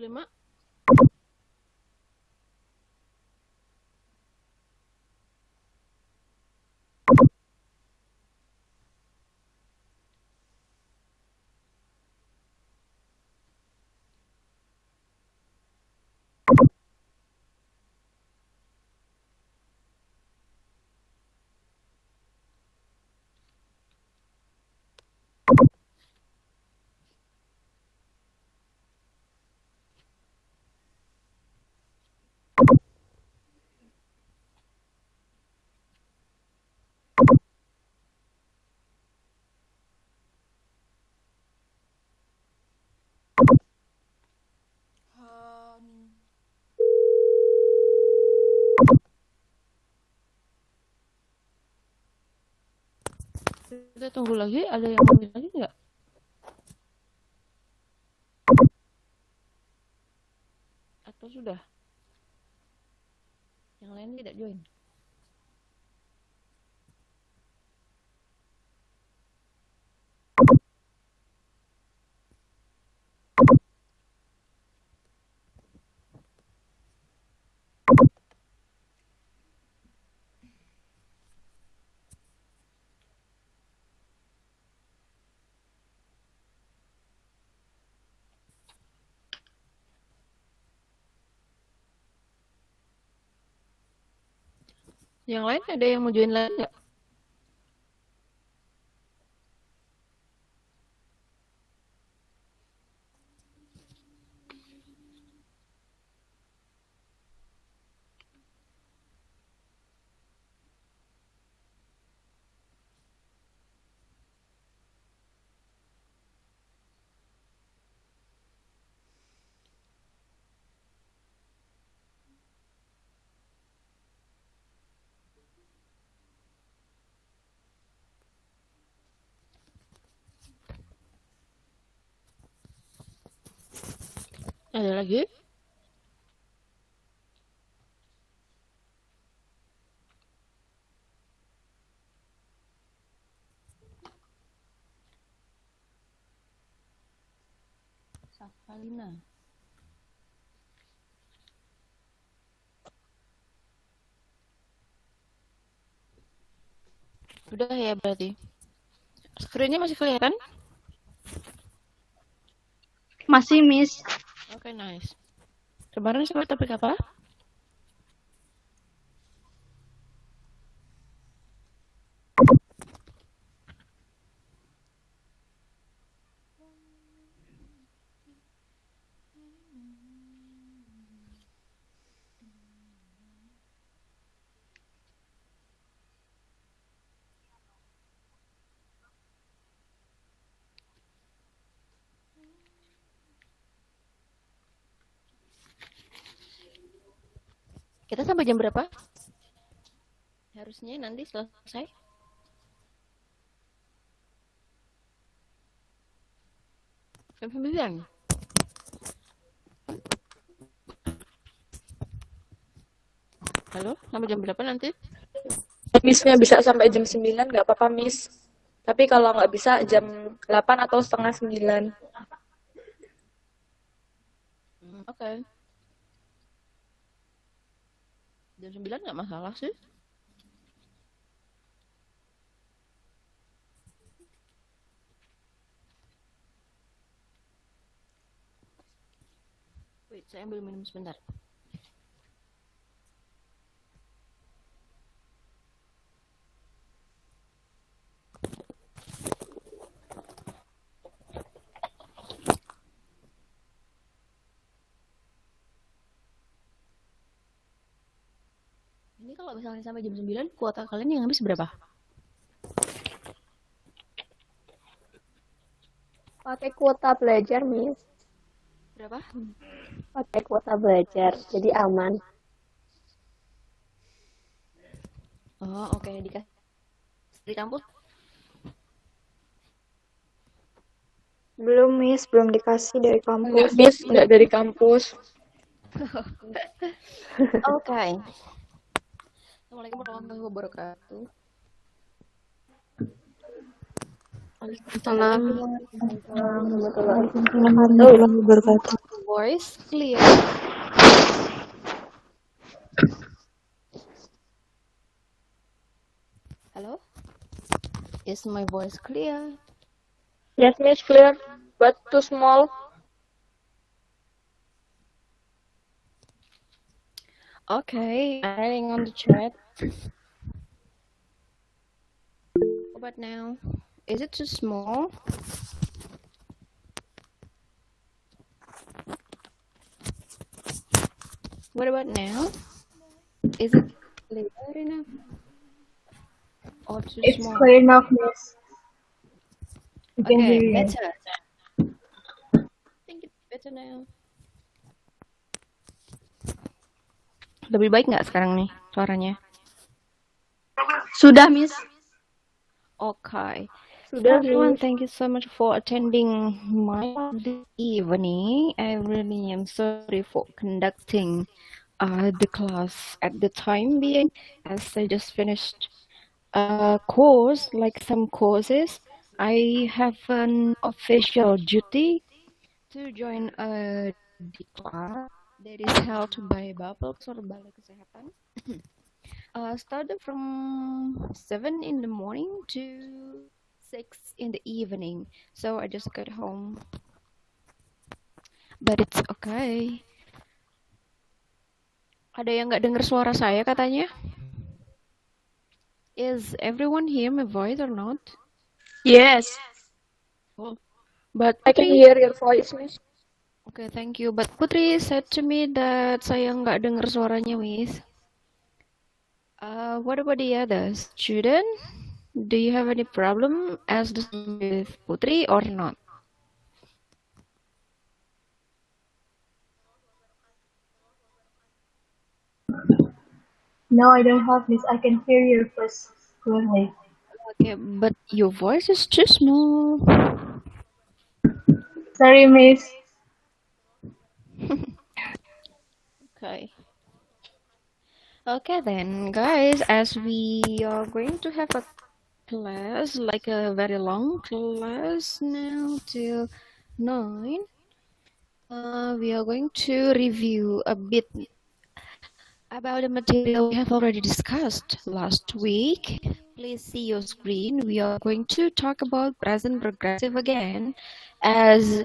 25. Kita tunggu lagi, ada yang mau lagi nggak? Atau sudah? Yang lain tidak join? Yang lain ada yang mau join lagi nggak? Ada lagi? Safalina. Udah ya berarti. Screen-nya masih kelihatan? Masih, Miss. Oke, nice. Kemarin sampai topik apa? Kita sampai jam berapa? Harusnya nanti selesai. Jam 9. Halo, sampai jam berapa nanti? Missnya bisa sampai jam 9, nggak apa-apa, Miss. Tapi kalau nggak bisa, jam 8 atau setengah 9. Oke. Jam 9 nggak masalah sih. Wait, saya ambil minum sebentar. Ini kalau misalnya sampai jam 9, kuota kalian yang habis berapa? Pakai kuota belajar, Miss. Berapa? Pakai kuota belajar, jadi aman. Oh, oke. Dikasih di kampus? Belum, Miss. Belum dikasih dari kampus. Nggak, Miss. Nggak dari kampus. Oke. Assalamualaikum warahmatullahi wabarakatuh. Waalaikumsalam warahmatullahi wabarakatuh. voice clear? Hello? Is my voice clear? Yes, Miss, clear, but too small. Okay, I'm writing on the chat. How about now? Is it too small? What about now? Is it clear enough? Or too It's small? clear enough, Miss. We can Okay, hear you. better. I think it's better now. Lebih baik nggak sekarang nih suaranya? Sudah, Miss. Okay. Sudah, Everyone, Miss. thank you so much for attending my class this evening. I really am sorry for conducting the class at the time being, as I just finished a course, like some courses. I have an official duty to join a class that is held by Bapelks or Balai Kesehatan. Started from 7 in the morning to 6 in the evening. So I just got home. But it's okay. Ada yang nggak dengar suara saya katanya? Is everyone hear my voice or not? Yes. But I can Putri, hear your voice, Miss. okay, thank you. But Putri said to me that saya nggak dengar suaranya, Miss. What about the other student? Do you have any problem as the same with Putri or not? No, I don't have, Miss. I can hear your voice clearly. Okay, but your voice is too small. Sorry, Miss. Okay. Okay then, guys, as we are going to have a class, like a very long class now till 9, we are going to review a bit about the material we have already discussed last week. Please see your screen. We are going to talk about present progressive again, as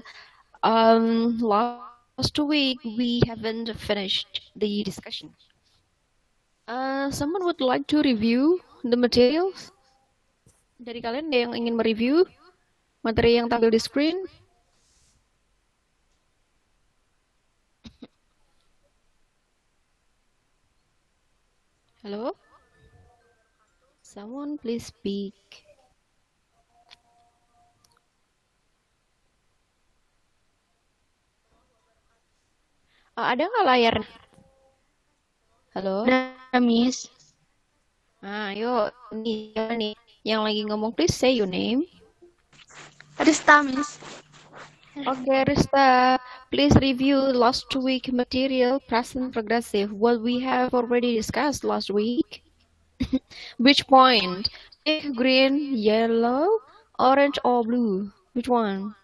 last week we haven't finished the discussion. Someone would like to review the materials? Dari kalian ada yang ingin mereview materi yang tampil di screen? Halo? Someone please speak. Ada nggak layar? Halo? Ada, Miss. Yuk, nih, yang lagi ngomong, please say your name. Rista, Miss. Okay, Rista, please review last week material, present progressive, what we have already discussed last week. Which point? Pink, green, yellow, orange, or blue? Which one?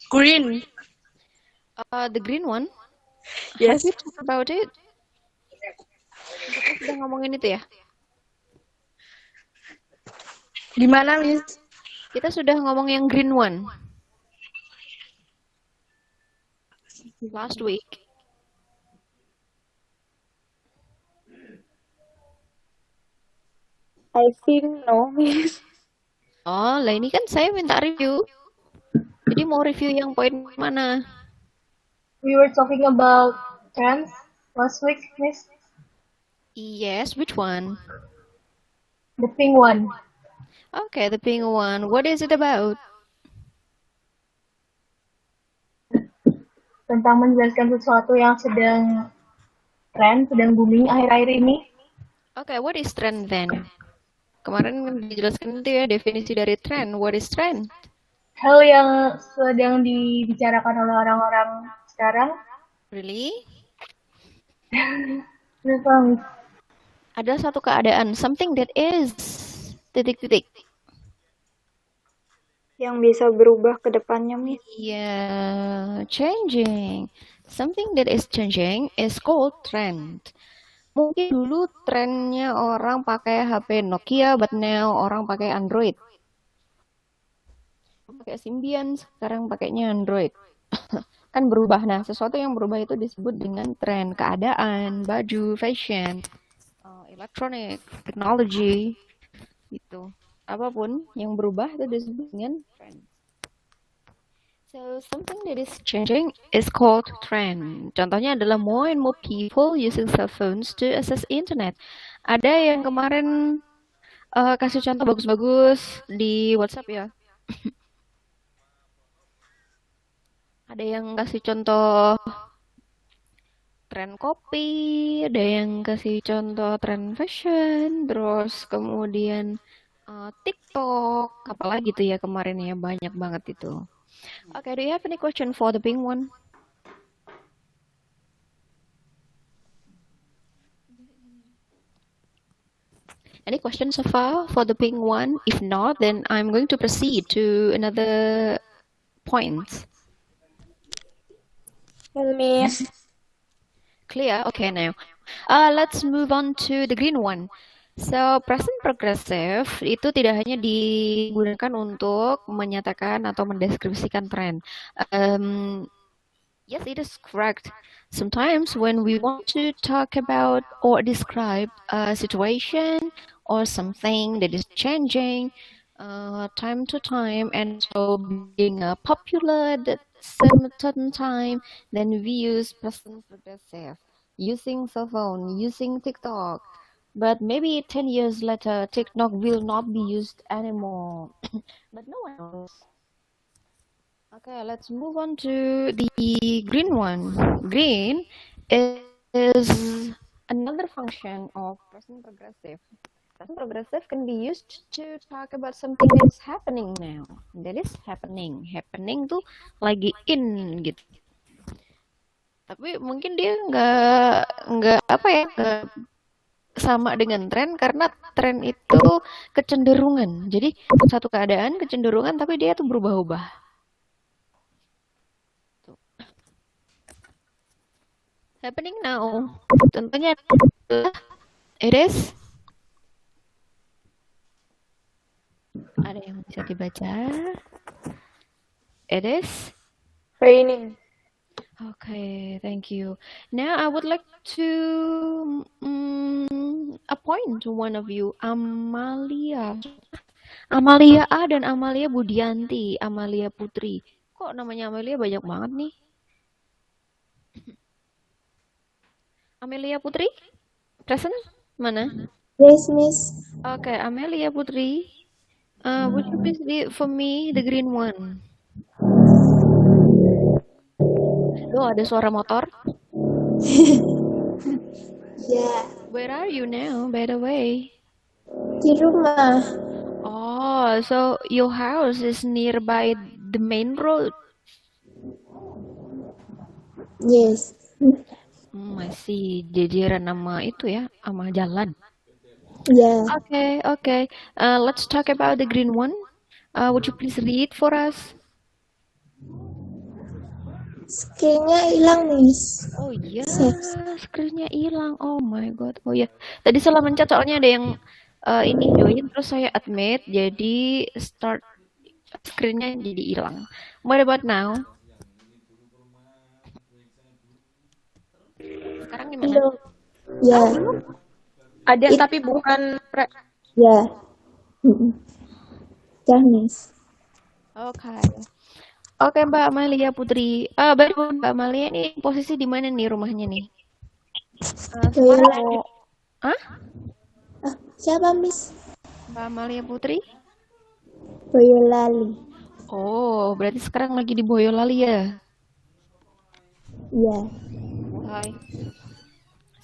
Green. The green one? Yes. Have you talked about it? Kita sudah ngomongin itu ya? Gimana, Miss? Kita sudah ngomong yang green one. Last week. I think no, Miss. Oh, lah ini kan saya minta review. Jadi mau review yang poin mana? We were talking about trends last week, Miss. Yes, which one? The pink one. Okay, the pink one. What is it about? Tentang menjelaskan sesuatu yang sedang tren, sedang booming akhir-akhir ini. Okay, what is trend then? Kemarin dijelaskan itu ya definisi dari trend. What is trend? Hal yang sedang dibicarakan oleh orang-orang sekarang. Really? Kenapa, Miss? Ada satu keadaan, something that is titik-titik. Yang bisa berubah ke depannya, Miss. Yeah, changing. Something that is changing is called trend. Mungkin dulu trennya orang pakai HP Nokia, but now orang pakai Android. Pakai Symbian, sekarang pakainya Android. Kan berubah. Nah, sesuatu yang berubah itu disebut dengan tren, keadaan, baju, fashion, elektronik, teknologi, gitu. Apapun yang berubah itu disebut dengan trend. So, something that is changing is called trend. Contohnya adalah more and more people using cell phones to access internet. Ada yang kemarin kasih contoh bagus-bagus di WhatsApp ya. Ada yang kasih contoh tren kopi, ada yang kasih contoh tren fashion, terus kemudian TikTok, apalagi tuh ya kemarin ya, banyak banget itu. Okay, do you have any question for the pink one? Any questions so far for the pink one? If not, then I'm going to proceed to another point. Miss. Clear? Okay, now. Let's move on to the green one. So, present progressive itu tidak hanya digunakan untuk menyatakan atau mendeskripsikan tren. Yes, it is correct. Sometimes when we want to talk about or describe a situation or something that is changing time to time and so being popular at some certain time, then we use present progressive, using cell phone, using TikTok. But maybe 10 years later, TikTok will not be used anymore. But no one knows. Okay, let's move on to the green one. Green is another function of present progressive. Present progressive can be used to talk about something that is happening now. That is happening. Happening tuh lagi in gitu. Tapi mungkin dia nggak apa ya, nggak sama dengan tren karena tren itu kecenderungan. Jadi satu keadaan kecenderungan tapi dia tuh berubah-ubah. Happening now. Contohnya it is. Ada yang bisa dibaca? It is Raining. okay. Thank you. Now I would like to appoint to one of you, Amalia. Amalia A dan Amalia Budianti, Amalia Putri. Kok namanya Amalia banyak banget nih? Amelia Putri? Present? Mana? Yes, Miss. Okay, Amelia Putri. Would you please read for me the green one? Oh, ada suara motor. Ya, Where are you now, by the way? di rumah. Oh, so your house is nearby the main road. Yes. Masih jajaran nama itu ya, sama jalan. Ya, Okay. Let's talk about the green one. Would you please read for us? screen-nya hilang, Miss. Oh iya, Save. screen-nya hilang. Oh my god. Oh iya. Tadi salah mencet soalnya ada yang ini join terus saya admit jadi start screen-nya jadi hilang. What about now? Sekarang gimana? Belum. Ya, Ada tapi bukan ya. Ya, Miss. Oke, Mbak Amalia Putri. Baru Mbak Amalia ini posisi di mana nih rumahnya nih? Boyolali. Hah? Siapa, Miss? Mbak Amalia Putri? Boyolali. Oh, berarti sekarang lagi di Boyolali ya? Ya. Hai.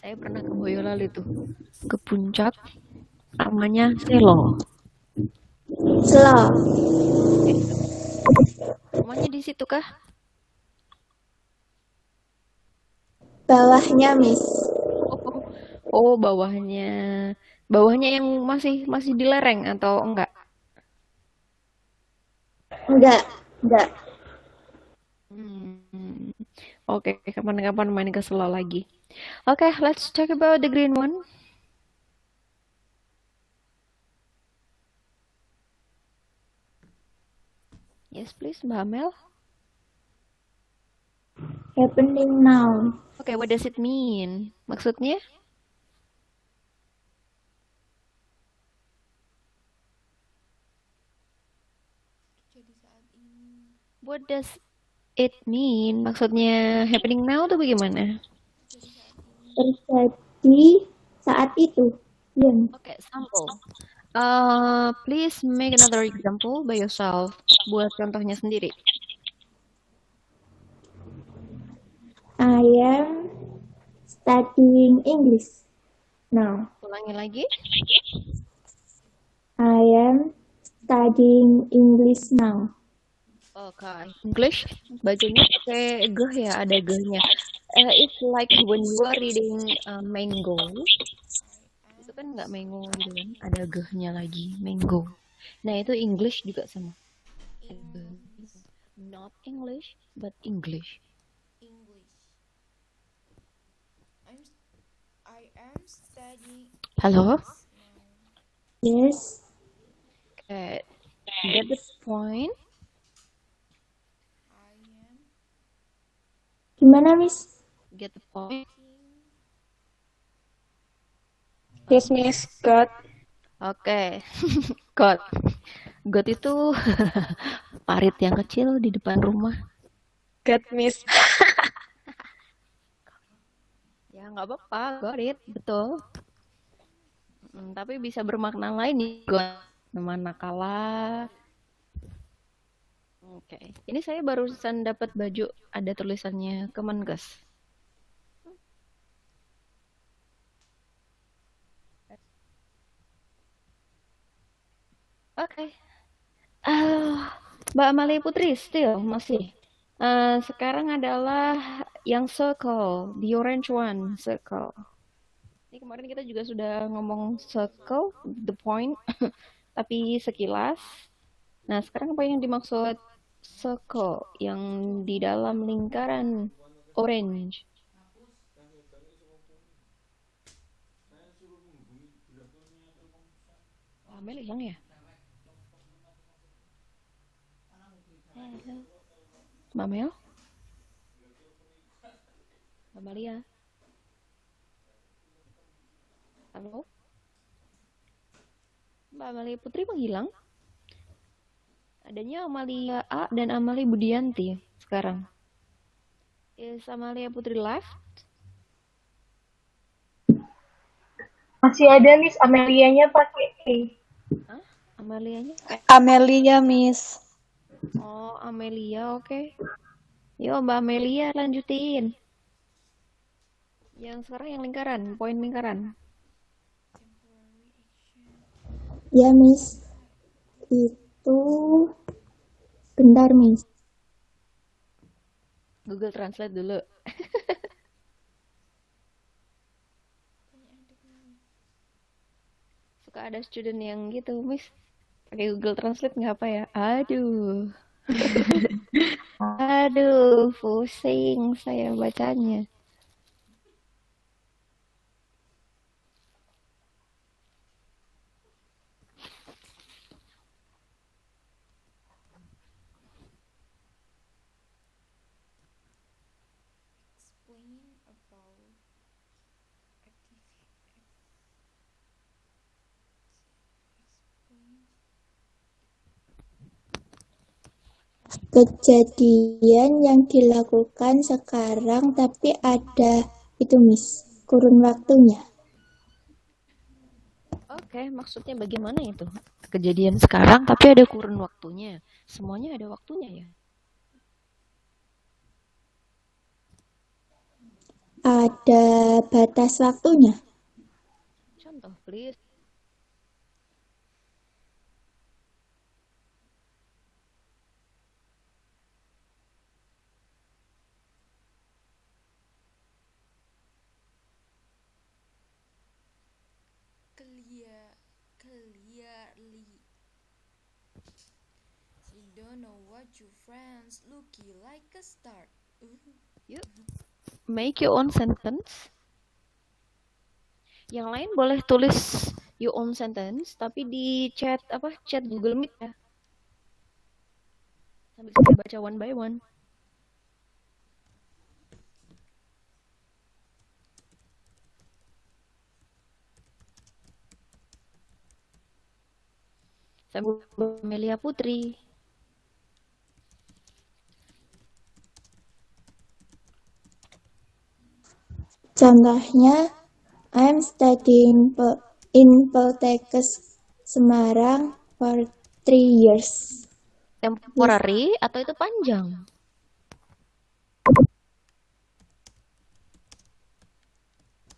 Saya pernah ke Boyolali tuh. Ke puncak. Namanya Selo. Slow. Rumahnya di situ kah? Bawahnya, Miss. Oh, bawahnya. Bawahnya yang masih di lereng atau enggak? Enggak. Hmm. Oke, kapan-kapan main ke Sela lagi. Oke, let's talk about the green one. Yes, please, Mbak Amel. Happening now. Oke, what does it mean? Maksudnya? What does it mean? Maksudnya happening now tuh bagaimana? Terjadi saat itu. Iya. Oke, sample. Please make another example by yourself. Buat contohnya sendiri. I am studying English now. Ulangi lagi. I am studying English now. Oke, English bacanya pakai geh ya, ada gehnya. It's like when you are reading mango, itu kan nggak mango gitu kan, ada gehnya lagi, mango. Nah itu English juga sama. Ada geh. Not English, but English. I am studying Halo? Yes. Okay. Get the point? Gimana, Miss? Get the point? Yes, Miss. Got. Oke. God. God itu parit yang kecil di depan rumah. Got, Miss. Ya nggak apa-apa, got it, betul. Tapi bisa bermakna lain juga. Manakala. Oke. Ini saya barusan dapat baju ada tulisannya Kemenkes. Oke. Mbak Amalia Putri still masih. Sekarang adalah yang circle, the orange one, circle. Ini kemarin kita juga sudah ngomong circle, the point, tapi sekilas. Nah, sekarang apa yang dimaksud circle yang di dalam lingkaran orange? Amel hilang ya? Mbak Mel? Mbak Malia? Halo? Mbak Amalia Putri menghilang? Adanya Amalia A dan Amalia Budianti sekarang. Is Amalia Putri left? Masih ada, Miss. Amelianya pakai E. Hah? Amalianya? Amelia, Miss. Oh, Amelia, oke. Yo, Mbak Amelia lanjutin. Yang sekarang yang lingkaran, poin lingkaran. Ya, Miss. Itu bentar, Miss. Google Translate dulu. Suka ada student yang gitu, Miss. Pakai Google Translate nggak apa ya? Aduh. Aduh, pusing saya bacanya. explain about Kejadian yang dilakukan sekarang tapi ada itu, Miss, kurun waktunya. Oke, maksudnya bagaimana itu? Kejadian sekarang tapi ada kurun waktunya. Semuanya ada waktunya ya? Ada batas waktunya. Contoh, please. clearly. don't know what your friends looky like a start. Yuk, make your own sentence. Yang lain boleh tulis your own sentence, tapi di chat Google Meet ya. Sambil saya baca one by one. Saya Melia Putri. Contohnya, I'm studying in Poltekkes Semarang for 3 years. Temporary atau itu panjang?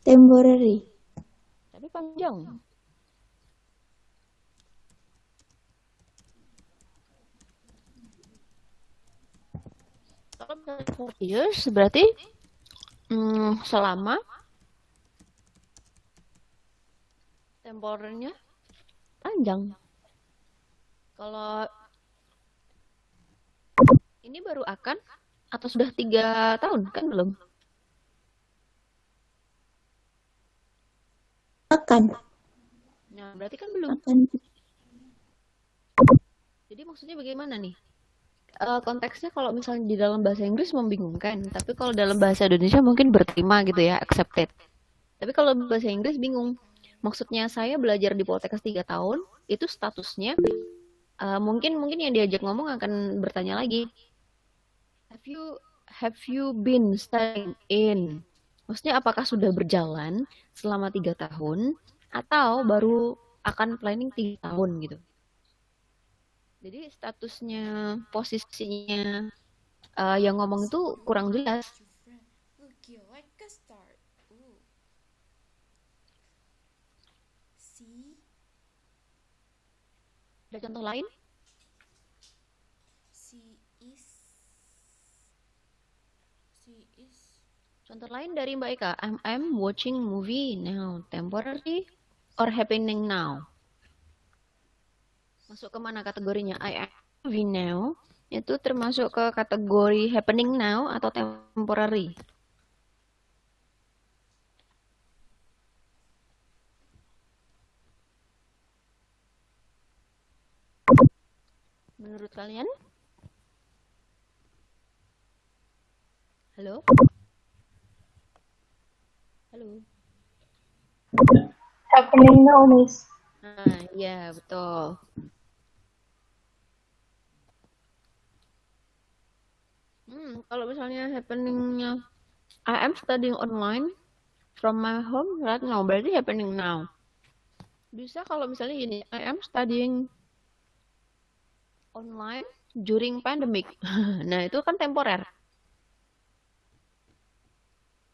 Temporary. Tapi panjang. Kalau misalnya 4 years berarti selama temporernya panjang. Kalau ini baru akan atau sudah 3 tahun kan belum? Akan. Nah, berarti kan belum. Akan. Jadi maksudnya bagaimana nih? Konteksnya kalau misalnya di dalam bahasa Inggris membingungkan, tapi kalau dalam bahasa Indonesia mungkin berterima gitu ya, accepted. Tapi kalau bahasa Inggris bingung. Maksudnya saya belajar di Poltekkes 3 tahun, itu statusnya mungkin yang diajak ngomong akan bertanya lagi. Have you been studying in? Maksudnya apakah sudah berjalan selama 3 tahun atau baru akan planning 3 tahun gitu. Jadi statusnya, posisinya yang ngomong itu kurang jelas. Your friend looky like a start. See? Ada contoh lain? She is Contoh lain dari Mbak Eka. I'm watching movie now. Temporary or happening now? Masuk ke mana kategorinya? I am movie now. Itu termasuk ke kategori happening now atau temporary? Menurut kalian? Halo? Halo? Happening now, Miss. Nah, iya betul. Kalau misalnya happeningnya I am studying online from my home right now, berarti happening now. Bisa kalau misalnya gini, I am studying online during pandemic. Nah, itu kan temporer.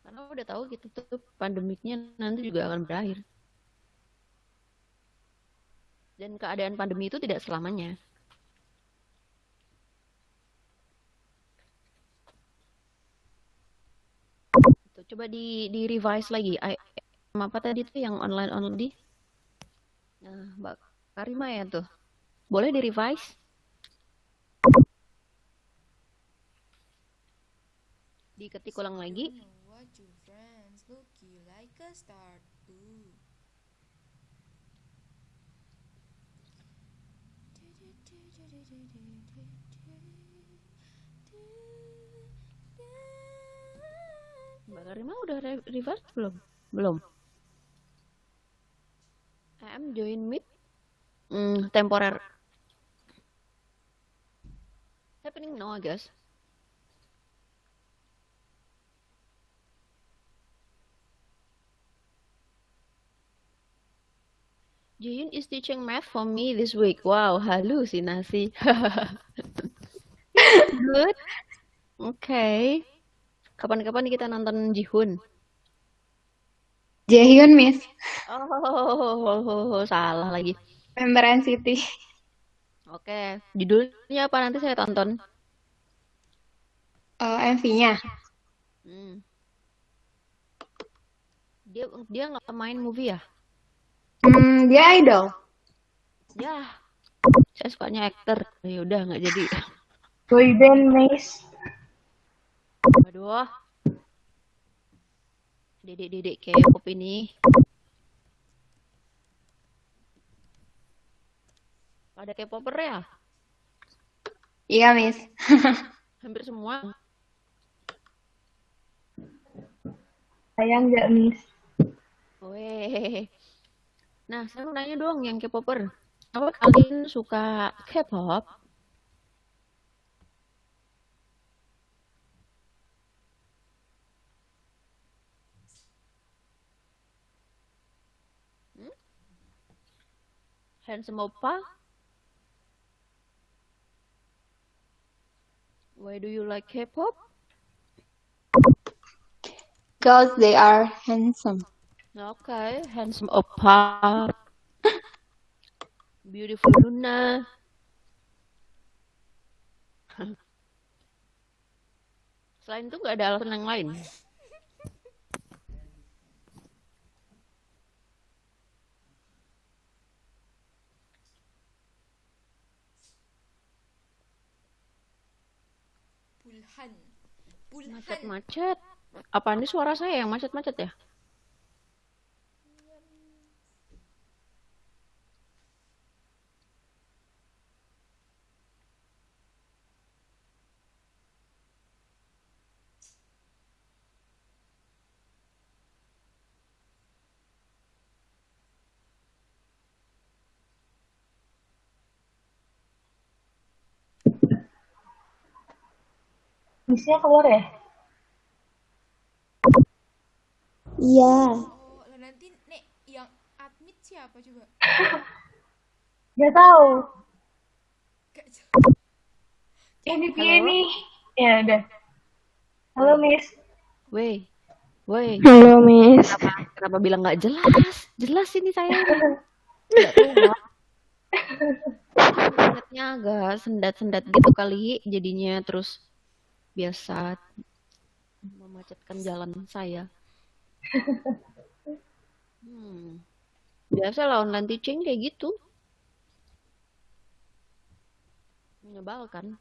Karena udah tahu gitu tuh pandemiknya nanti juga akan berakhir. Dan keadaan pandemi itu tidak selamanya. Tuh, coba di revise lagi. Apa tadi tuh yang online di? Nah, Mbak Karima ya tuh. Boleh di revise? Diketik ulang lagi. don't know what your friends looky like a start. Mbak Karima udah reverse belum? Belum. I am join meet. Temporer. Happening now, I guess. Juyun is teaching math for me this week. Wow, halusinasi. Good. Okay. Kapan-kapan kita nonton Jihun? Jaehyun, Miss. Oh, salah lagi. Member NCT. Oke, judulnya apa nanti saya tonton? MV-nya. Hmm. Dia nggak main movie ya? Dia idol. Ya, Saya sukanya aktor. Ya udah nggak jadi. Boyband, Miss. Aduh, dedek-dedek K-pop ini. Ada K-popper ya? Iya, Miss. Hampir semua. Sayang nggak, Miss? Weh. Nah, saya mau nanya dong yang K-popper. Apa kalian suka K-pop? Hmm? Handsome Oppa? Why do you like K-pop? Because they are handsome. Okay, Handsome Oppa. Beautiful Luna. Selain itu nggak ada alasan yang lain. Pulhan. Pulhan. Macet-macet. Apa ini suara saya yang macet-macet ya? Missnya keluar ya? Iya, Oh, lah nanti nek yang admit siapa coba? Nggak tahu. Gak jelas. Ini Halo? dia nih. Ya udah. Halo, Miss. Weh, weh. Halo, Miss. Kenapa bilang nggak jelas? Jelas ini saya ini. Nggak tahu. Internetnya agak sendat-sendat gitu kali jadinya terus biasa memacetkan jalan saya. Biasa lah online teaching kayak gitu. Menyebalkan.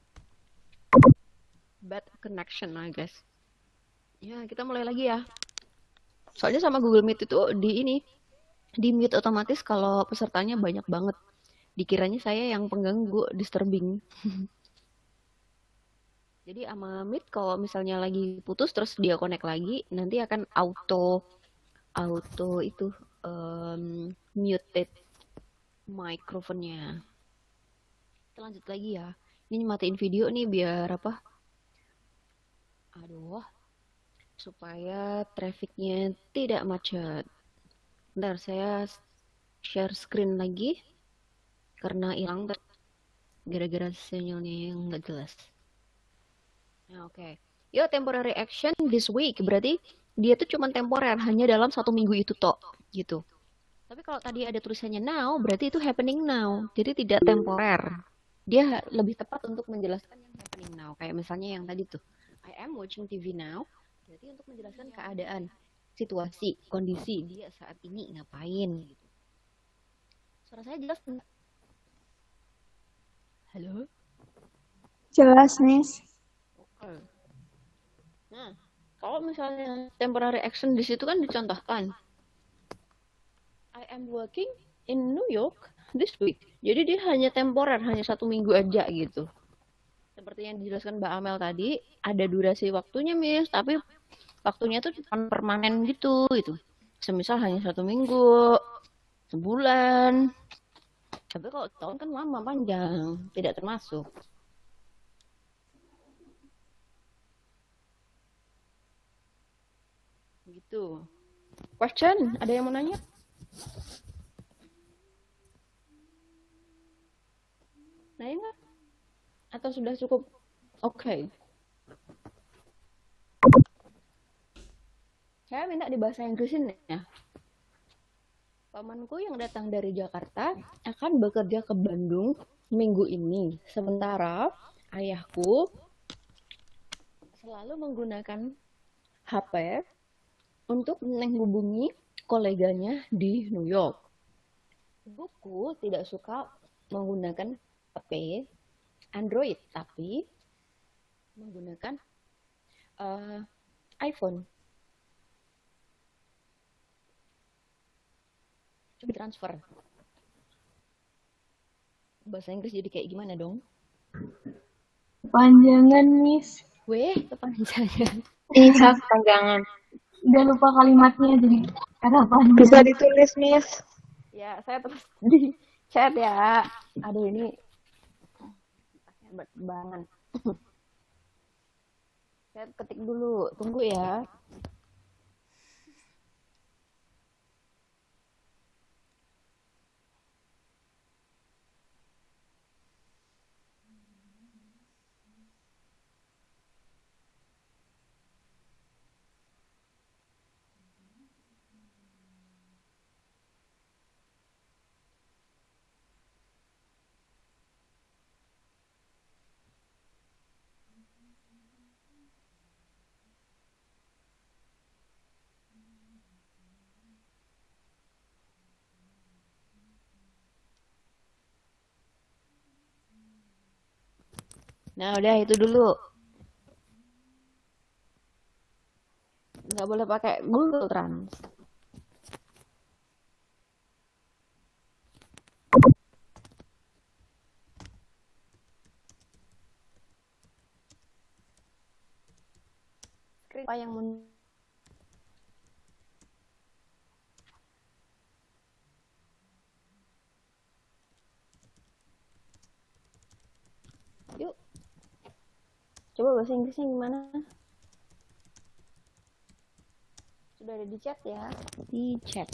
Bad connection, I guess. Ya, kita mulai lagi ya. Soalnya sama Google Meet itu di mute otomatis kalau pesertanya banyak banget. Dikiranya saya yang pengganggu, disturbing. Jadi sama Meet kalau misalnya lagi putus terus dia connect lagi, nanti akan auto itu muted mikrofonnya. Kita lanjut lagi ya. Ini matiin video nih biar apa? Aduh, supaya trafficnya tidak macet. Bentar, saya share screen lagi karena hilang gara-gara sinyalnya yang nggak jelas. Nah, oke. Yo, temporary action this week. Berarti dia tuh cuma temporer, hanya dalam 1 minggu itu tok, gitu. Tapi kalau tadi ada tulisannya now, berarti itu happening now. Jadi tidak temporer. Dia lebih tepat untuk menjelaskan yang happening now. Kayak misalnya yang tadi tuh. I am watching TV now. Berarti untuk menjelaskan keadaan, situasi, kondisi dia saat ini ngapain gitu. Suara saya jelas nggak? Halo? jelas, Miss. Oke. Nah, kalau misalnya temporary action di situ kan dicontohkan. I am working in New York this week. Jadi dia hanya temporer, hanya 1 minggu aja gitu. Seperti yang dijelaskan Mbak Amel tadi, ada durasi waktunya, Miss, tapi waktunya tuh bukan permanen gitu. Semisal hanya 1 minggu, sebulan. Tapi kalau tahun kan lama, panjang, tidak termasuk. Gitu. Question? Ada yang mau nanya? Nanya nggak? Atau sudah cukup? Oke. Saya minta di bahasa Inggrisin ya. Pamanku yang datang dari Jakarta akan bekerja ke Bandung minggu ini. Sementara ayahku selalu menggunakan HP untuk menghubungi koleganya di New York. Ibuku tidak suka menggunakan HP Android tapi menggunakan iPhone. Coba transfer. Bahasa Inggris jadi kayak gimana dong? Panjangan, Miss. Weh, kepanjangan. Bisa kepanjangan. Udah lupa kalimatnya jadi ada panjang. Bisa ditulis, Miss. Ya, saya terus di chat ya. Aduh, ini bertebangan. Saya ketik dulu, tunggu ya. Nah, udah itu dulu. Nggak boleh pakai Google Trans. Apa yang yuk, coba bahasa Inggrisnya gimana? Sudah ada di chat ya? Di chat.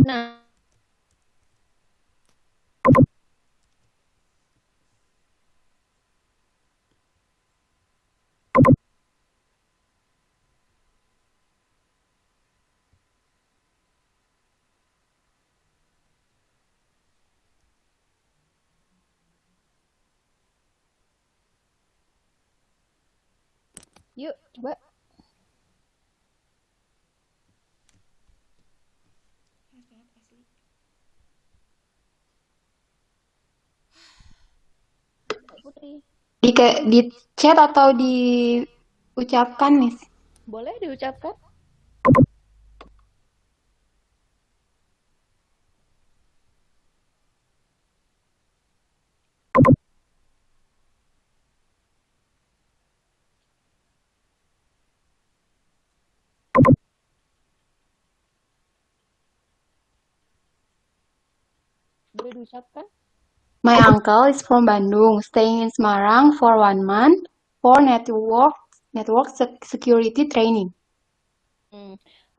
Nah, yuk coba. Mbak Putri, Di chat atau diucapkan, Miss? boleh diucapkan? Boleh diucapkan? My uncle is from Bandung, staying in Semarang for 1 month for network security training.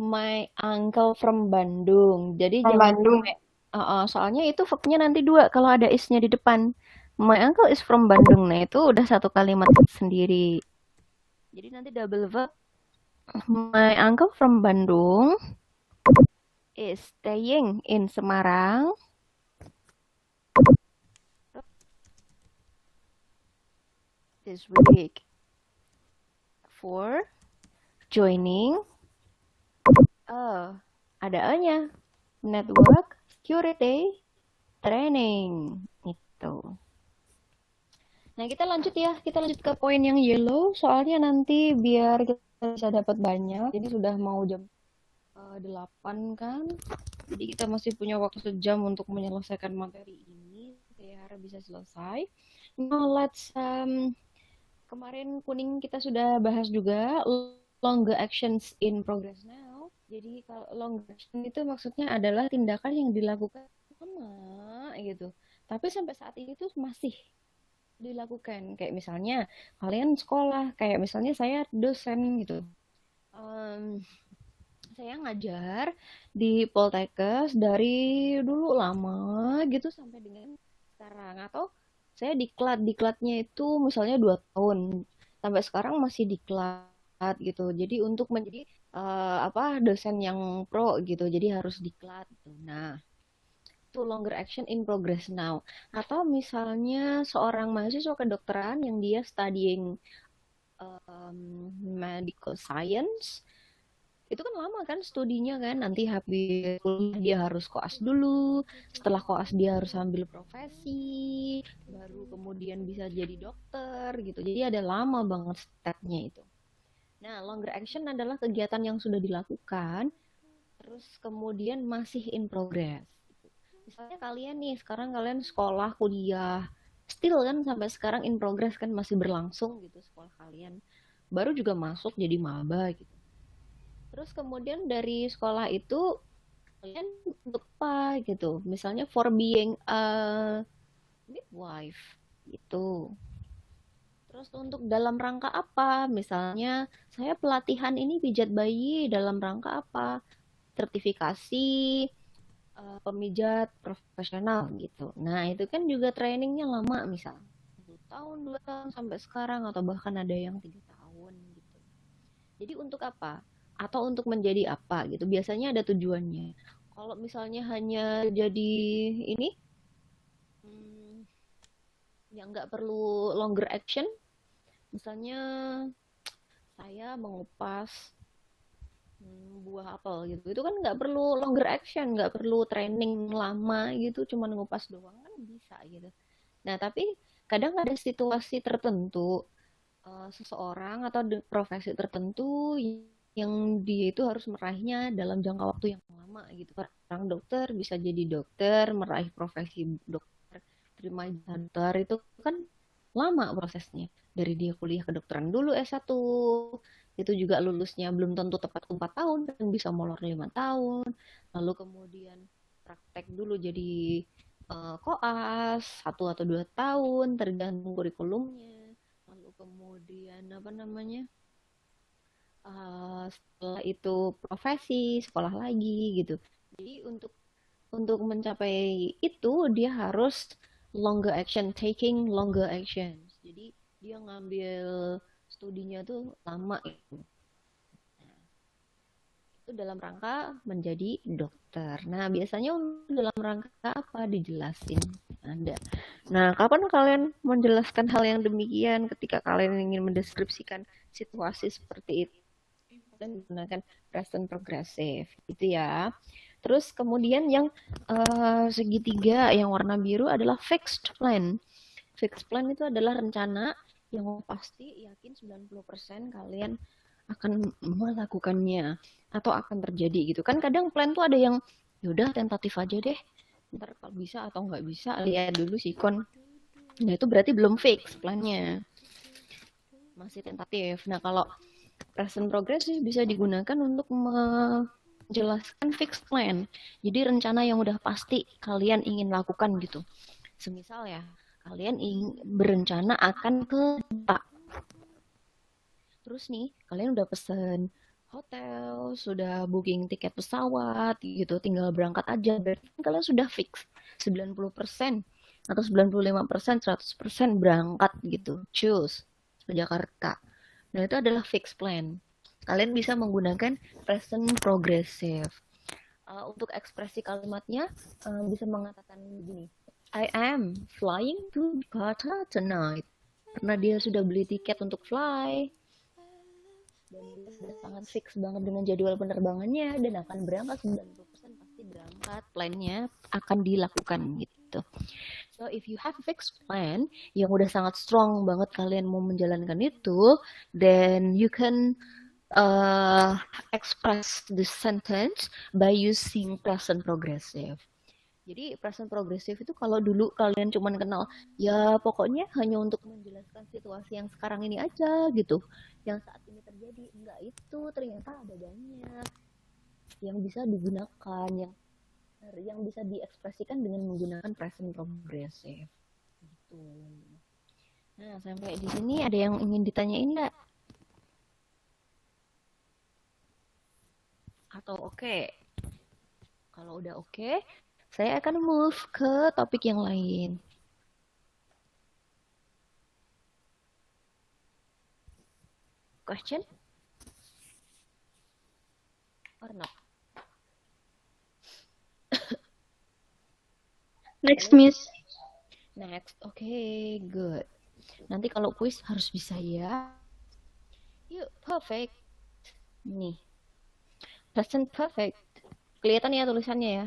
My uncle from Bandung. Jadi From jangan Bandung. soalnya itu verbnya nanti 2 kalau ada is-nya di depan. My uncle is from Bandung. Nah, itu udah satu kalimat sendiri. Jadi nanti double verb. My uncle from Bandung is staying in Semarang this week for joining ada A-nya, network security training itu. Nah, kita lanjut ke poin yang yellow soalnya nanti biar kita bisa dapat banyak. Jadi sudah mau jam 8 kan. Jadi kita masih punya waktu sejam untuk menyelesaikan materi ini biar bisa selesai. Now let's kemarin kuning kita sudah bahas juga longer actions in progress now. Jadi kalau longer action itu maksudnya adalah tindakan yang dilakukan lama gitu. Tapi sampai saat ini tuh masih dilakukan. Kayak misalnya kalian sekolah, kayak misalnya saya dosen gitu. Saya ngajar di Poltekkes dari dulu lama gitu sampai dengan sekarang, atau saya diklatnya itu misalnya 2 tahun sampai sekarang masih diklat gitu. Jadi untuk menjadi dosen yang pro gitu, jadi harus diklat gitu. Nah, itu longer action in progress now. Atau misalnya seorang mahasiswa kedokteran yang dia studying medical science, itu kan lama kan studinya kan, nanti habis kuliah dia harus koas dulu, setelah koas dia harus ambil profesi, baru kemudian bisa jadi dokter gitu. Jadi ada lama banget stepnya itu. Nah, longer action adalah kegiatan yang sudah dilakukan, terus kemudian masih in progress. Misalnya kalian nih, sekarang kalian sekolah, kuliah, still kan sampai sekarang in progress kan, masih berlangsung gitu sekolah kalian. Baru juga masuk jadi maba gitu. Terus kemudian dari sekolah itu kalian untuk apa gitu? Misalnya for being a midwife gitu. Terus untuk dalam rangka apa? Misalnya saya pelatihan ini pijat bayi dalam rangka apa? Sertifikasi pemijat profesional gitu. Nah, itu kan juga trainingnya lama, misal 1 tahun, 2 tahun sampai sekarang, atau bahkan ada yang 3 tahun gitu. Jadi untuk apa? Atau untuk menjadi apa gitu. Biasanya ada tujuannya. Kalau misalnya hanya jadi ini yang nggak perlu longer action, misalnya saya mengupas buah apel gitu, itu kan nggak perlu longer action, nggak perlu training lama gitu, cuma ngupas doang kan bisa gitu. Nah, tapi kadang ada situasi tertentu, seseorang atau profesi tertentu yang dia itu harus meraihnya dalam jangka waktu yang lama gitu. Orang dokter bisa jadi dokter, meraih profesi dokter, terima dokter, itu kan lama prosesnya. Dari dia kuliah kedokteran dulu S1, itu juga lulusnya belum tentu tepat 4 tahun, dan bisa molor 5 tahun. Lalu kemudian praktek dulu jadi koas 1 atau 2 tahun, tergantung kurikulumnya. Lalu kemudian apa namanya, setelah itu profesi, sekolah lagi gitu. Jadi untuk mencapai itu dia harus longer action, taking longer actions. Jadi dia ngambil studinya tuh lama itu. Itu dalam rangka menjadi dokter. Nah, biasanya dalam rangka apa dijelasin Anda. Nah, kapan kalian menjelaskan hal yang demikian ketika kalian ingin mendeskripsikan situasi seperti itu? Dan menggunakan present progressive gitu ya. Terus kemudian yang segitiga yang warna biru adalah fixed plan. Fixed plan itu adalah rencana yang pasti yakin 90% kalian akan melakukannya atau akan terjadi gitu. Kan kadang plan tuh ada yang yaudah tentatif aja deh. Ntar kalau bisa atau nggak bisa lihat dulu sikon. Nah, itu berarti belum fix plannya. Masih tentatif. Nah, kalau present progressive bisa digunakan untuk menjelaskan fixed plan. Jadi rencana yang udah pasti kalian ingin lakukan gitu. Semisal ya, kalian ingin berencana akan ke Jakarta. Terus nih, kalian udah pesen hotel, sudah booking tiket pesawat gitu, tinggal berangkat aja. Berarti kalian sudah fix 90% atau 95%, 100% berangkat gitu. Choose ke Jakarta. Nah, itu adalah fixed plan. Kalian bisa menggunakan present progressive. Untuk ekspresi kalimatnya bisa mengatakan begini. I am flying to Jakarta tonight. Karena dia sudah beli tiket untuk fly. Dan dia sudah sangat fix banget dengan jadwal penerbangannya. Dan akan berangkat 90% pasti berangkat. Plannya akan dilakukan gitu. So if you have a fixed plan yang udah sangat strong banget kalian mau menjalankan itu, then you can express this sentence by using present progressive. Jadi present progressive itu kalau dulu kalian cuma kenal ya pokoknya hanya untuk menjelaskan situasi yang sekarang ini aja gitu, yang saat ini terjadi, enggak, itu ternyata ada banyak yang bisa digunakan, yang bisa diekspresikan dengan menggunakan present progressive gitu. Nah, sampai di sini ada yang ingin ditanyain nggak? Atau oke? Kalau udah oke, saya akan move ke topik yang lain. Question? Or not? Next, Boleh? Miss. Next. Oke, good. Nanti kalau kuis harus bisa ya. Yuk, perfect. Nih, present perfect. Kelihatan ya tulisannya ya.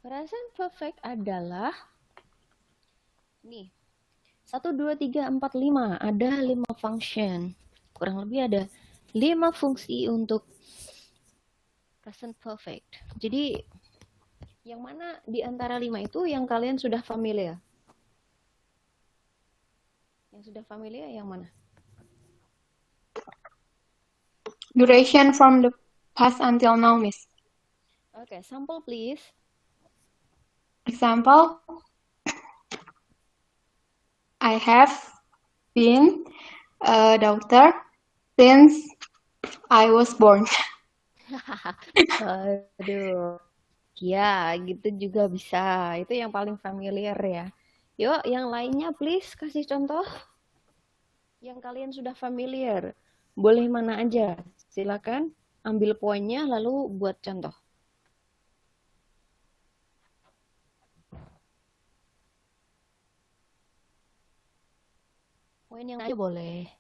Present perfect adalah nih 1, 2, 3, 4, 5. Ada 5 function. Kurang lebih ada 5 fungsi untuk present perfect. Jadi yang mana di antara 5 itu yang kalian sudah familiar? Yang sudah familiar yang mana? Duration from the past until now, Miss. Oke, sample please. Example, I have been a doctor since I was born. Aduh. Ya, gitu juga bisa. Itu yang paling familiar ya. Yuk, yang lainnya please kasih contoh. Yang kalian sudah familiar. Boleh mana aja. Silakan ambil poinnya lalu buat contoh. Poin yang aja boleh.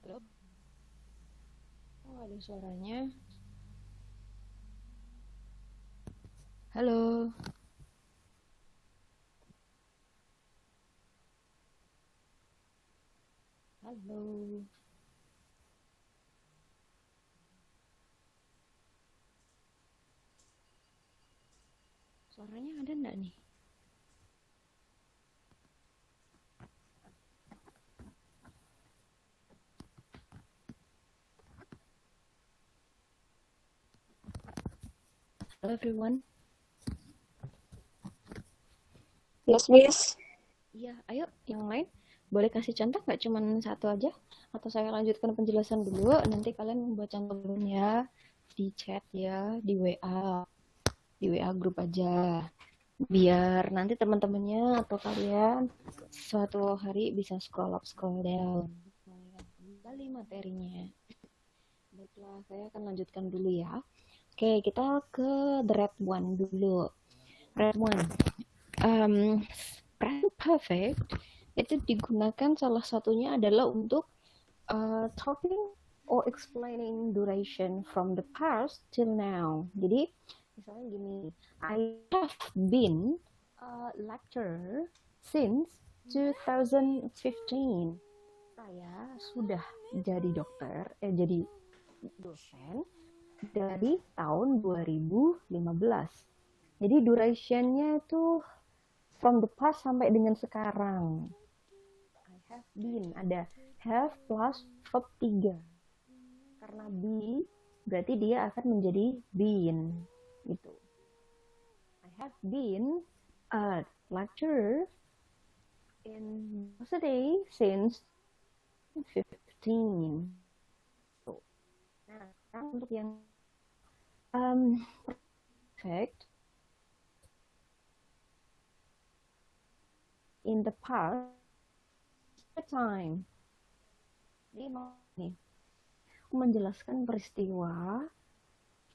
Halo? Oh, ada suaranya. Halo. Halo. Suaranya ada enggak nih? Hello everyone. Yes, Miss. Iya, ayo yang lain. Boleh kasih contoh nggak cuman satu aja? Atau saya lanjutkan penjelasan dulu, nanti kalian membuat contoh dulu ya. Di chat ya, di WA. Di WA grup aja. Biar nanti teman-temannya atau kalian suatu hari bisa scroll up, scroll down. Kembali materinya. Baiklah, saya akan lanjutkan dulu ya. Oke, kita ke the red one dulu. Red one. Present perfect itu digunakan salah satunya adalah untuk talking or explaining duration from the past till now. Jadi misalnya gini, I have been a lecturer since 2015. Saya sudah jadi dokter, jadi dosen dari tahun 2015. Jadi durationnya itu from the past sampai dengan sekarang. I have been, ada have plus verb 3. Karena be, berarti dia akan menjadi been. Gitu. I have been a lecturer in university since 15. Nah, sekarang untuk yang perfect in the past time. Jadi nih, aku menjelaskan peristiwa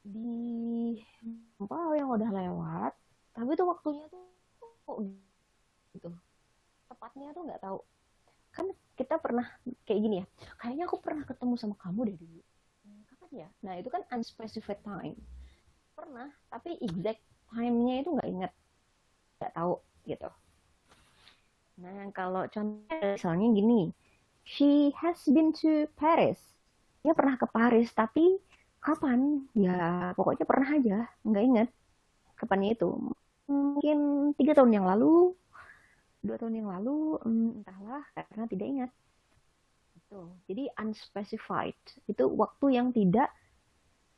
di apa yang udah lewat, tapi itu waktunya tuh gitu. Tepatnya tuh nggak tahu. Kan kita pernah kayak gini ya. Kayaknya aku pernah ketemu sama kamu deh dulu. Kapan ya? Nah, itu kan unspecified time. Pernah, tapi exact time-nya itu nggak tahu gitu. Nah, kalau contohnya misalnya gini, she has been to Paris. Dia pernah ke Paris, tapi kapan? Ya, pokoknya pernah aja, nggak ingat kapannya itu. Mungkin 3 tahun yang lalu, 2 tahun yang lalu, entahlah, karena tidak ingat. Gitu. Jadi unspecified itu waktu yang tidak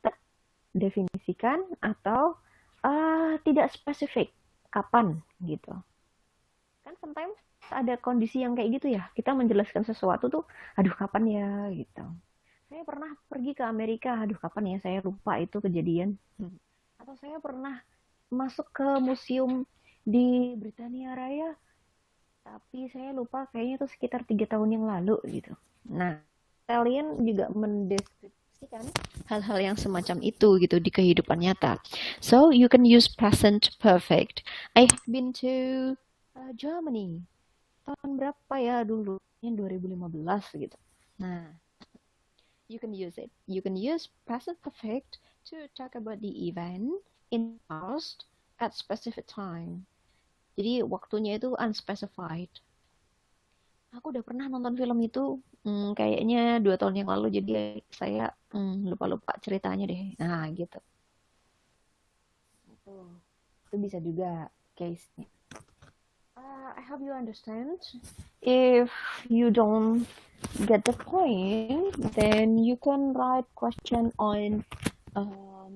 terdefinisikan atau tidak spesifik kapan gitu. Kan sometimes ada kondisi yang kayak gitu ya. Kita menjelaskan sesuatu tuh, aduh kapan ya gitu. Saya pernah pergi ke Amerika, aduh kapan ya saya lupa itu kejadian. Atau saya pernah masuk ke museum di Britania Raya, tapi saya lupa kayaknya itu sekitar 3 tahun yang lalu gitu. Nah, kalian juga mendeskripsikan hal-hal yang semacam itu gitu di kehidupan nyata. So you can use present perfect. I have been to Germany. Tahun berapa ya dulu? Yang 2015 gitu. Nah, you can use it. You can use present perfect to talk about the event in past at specific time. Jadi waktunya itu unspecified. Aku udah pernah nonton film itu kayaknya 2 tahun yang lalu, jadi saya lupa-lupa ceritanya deh. Nah gitu. Itu bisa juga case-nya. I hope you understand. If you don't get the point, then you can write question on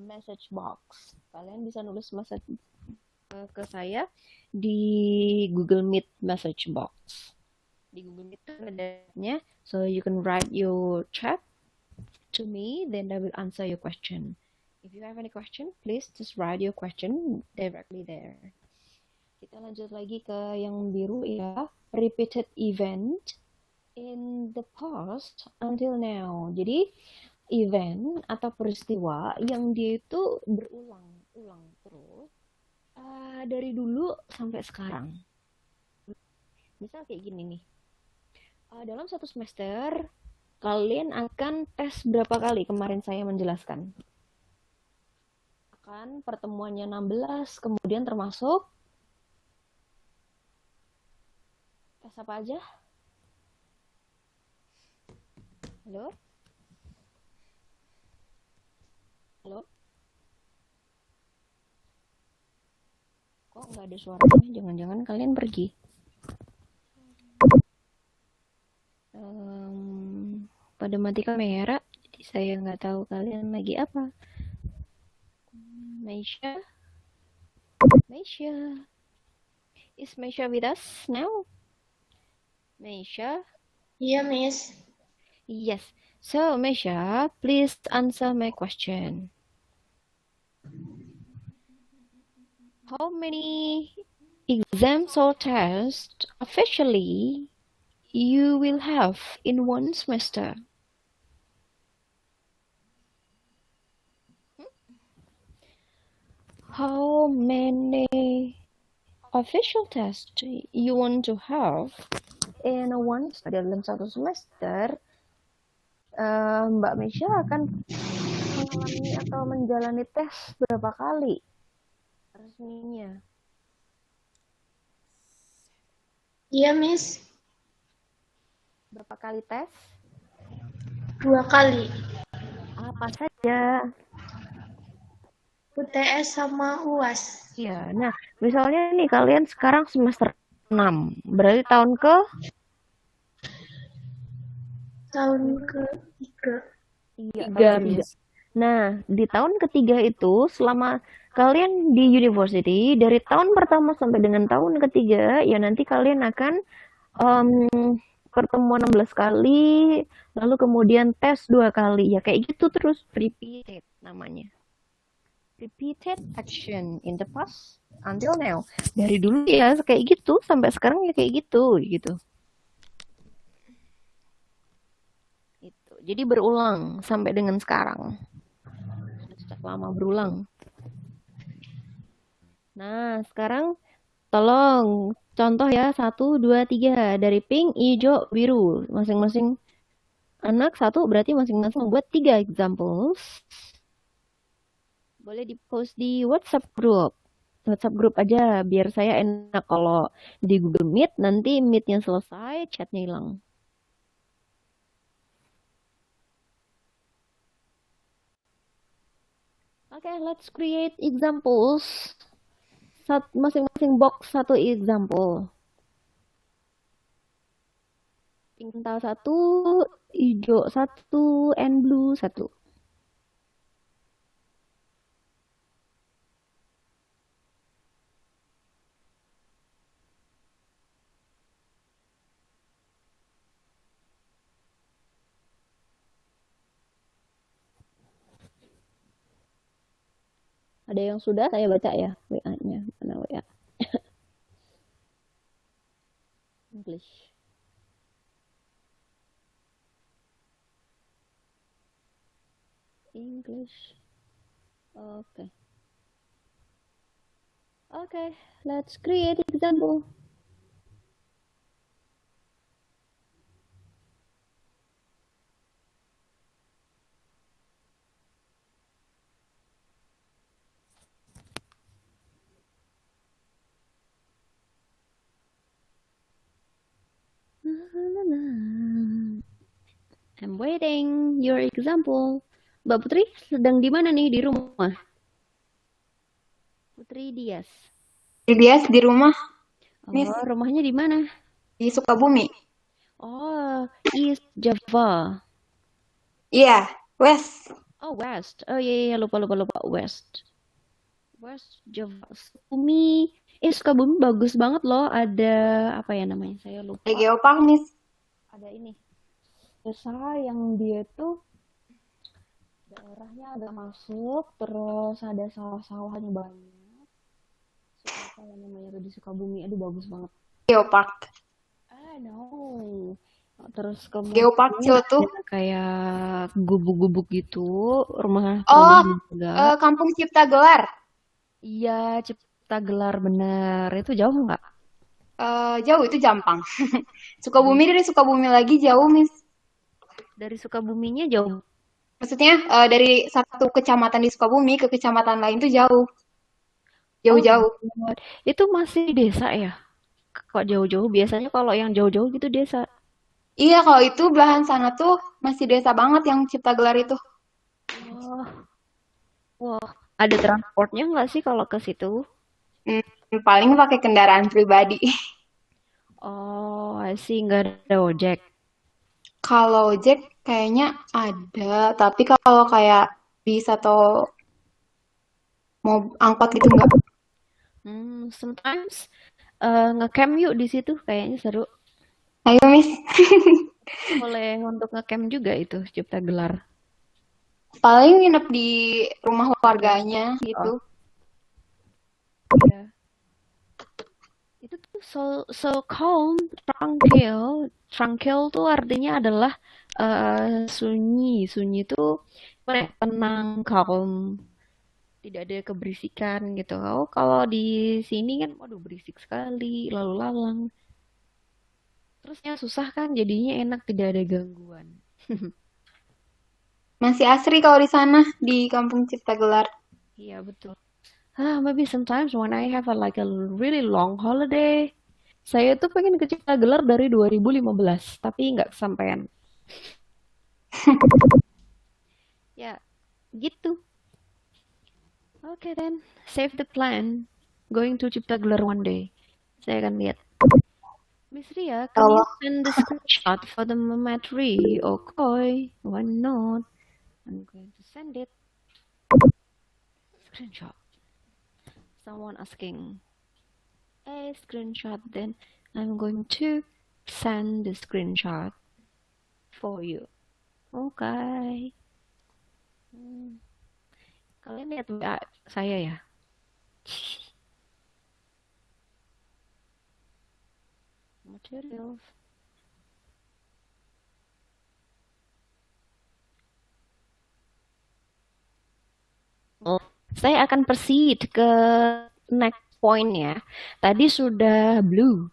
message box. Kalian bisa nulis message ke saya di Google Meet message box. Di Google Meet ada, so you can write your chat to me, then I will answer your question. If you have any question, please just write your question directly there. Kita lanjut lagi ke yang biru ya, repeated event in the past until now. Jadi event atau peristiwa yang dia itu berulang-ulang terus dari dulu sampai sekarang. Misal kayak gini nih, dalam satu semester kalian akan tes berapa kali? Kemarin saya menjelaskan akan pertemuannya 16, kemudian termasuk tes apa aja? Halo? Halo? Kok nggak ada suaranya? Jangan-jangan kalian pergi. Pada mati kamera, jadi saya nggak tahu kalian lagi apa. Meisha? Is Meisha with us now? Meisha? Iya, Miss. Yes. So, Meisha, please answer my question. How many exams or tests officially you will have in one semester? How many official tests you want to have in one dalam satu semester? Mbak Meisha akan mengalami atau menjalani tes berapa kali resminya? Iya, Miss. Berapa kali tes? 2 kali. Apa saja? UTS sama UAS. Iya, nah misalnya nih kalian sekarang semester 6, berarti tahun ketiga. Iya, Tiga, tahun ketiga. Miss. Nah, di tahun ketiga itu selama kalian di university dari tahun pertama sampai dengan tahun ketiga, ya nanti kalian akan pertemuan 16 kali, lalu kemudian tes 2 kali. Ya kayak gitu terus, repeated namanya. Repeated action in the past until now. Dari dulu ya kayak gitu sampai sekarang ya kayak gitu. Itu. Jadi berulang sampai dengan sekarang. Sudah lama berulang. Nah, sekarang tolong contoh ya 1, 2, 3 dari pink, hijau, biru. Masing-masing anak satu berarti masing-masing buat 3 examples. Boleh di-post di WhatsApp group. WhatsApp grup aja biar saya enak kalau di Google Meet nanti meetnya selesai chatnya hilang. Oke, let's create examples. Masing-masing box satu example. Pink kental satu, hijau satu, and blue satu. Ada yang sudah saya baca ya WA-nya. Mana WA? English. English. Okay. Okay, let's create example. I'm waiting your example. Mbak Putri sedang di mana nih? Di rumah? Putri Dias. Dia di rumah, Oh, Miss, rumahnya di mana? di Sukabumi. Oh, East Java. Iya, West. Oh, West. Oh iya, lupa West. West Java. Sukabumi. Sukabumi bagus banget loh. Ada apa ya namanya? Saya lupa. Ada Geopark, Miss. Ada ini. Desa yang dia tuh daerahnya agak masuk, terus ada sawah-sawahnya banyak. Apa yang namanya tuh di Sukabumi? Aduh, bagus banget. Geopark. I know. Terus kemudian Geopark tuh. ada kayak gubuk-gubuk gitu, rumah Oh, juga. Kampung Cipta Gelar. Iya, Cipta Gelar bener. Itu jauh nggak? Jauh itu Jampang. Sukabumi dari Sukabumi lagi jauh, Miss. Dari Sukabuminya jauh. Maksudnya dari satu kecamatan di Sukabumi ke kecamatan lain tuh jauh. Oh, Jauh-jauh. God. Itu masih desa ya? Kok jauh-jauh? Biasanya kalau yang jauh-jauh gitu desa. Iya, kalau itu belahan sana tuh masih desa banget yang Cipta Gelar itu. Wah, wah. Ada transportnya nggak sih kalau ke situ? Paling pakai kendaraan pribadi. Oh, I see. Nggak ada ojek. Kalau ojek kayaknya ada, tapi kalau kayak bis atau mau angkot gitu enggak. Sometimes ngecamp yuk di situ. Kayaknya seru. Ayo, Miss. Boleh untuk ngecamp juga itu Cipta Gelar. Paling nginep di rumah warganya gitu. Ya. Itu tuh so calm, tranquil. Tranquil tuh artinya adalah sunyi. Sunyi itu tenang, calm. Tidak ada keberisikan gitu. Oh, kalau di sini kan, waduh berisik sekali, lalu lalang. Terusnya susah kan, jadinya enak tidak ada gangguan. Masih asri kalau di sana di Kampung Cipta Gelar. Iya betul. Maybe sometimes when I have like a really long holiday, saya tuh pengen ke Cipta Gelar dari 2015, tapi nggak kesampaian. Ya, gitu. Okay then, save the plan. Going to Cipta Gelar one day. Saya akan lihat. Miss Ria, can you send the screenshot for the Mamatri? Okay, why not? I'm going to send it. Screenshot. Someone asking a screenshot, then I'm going to send the screenshot for you. Okay. Kalian lihat WA saya ya? Materials. Saya akan proceed ke next point ya. Tadi sudah blue.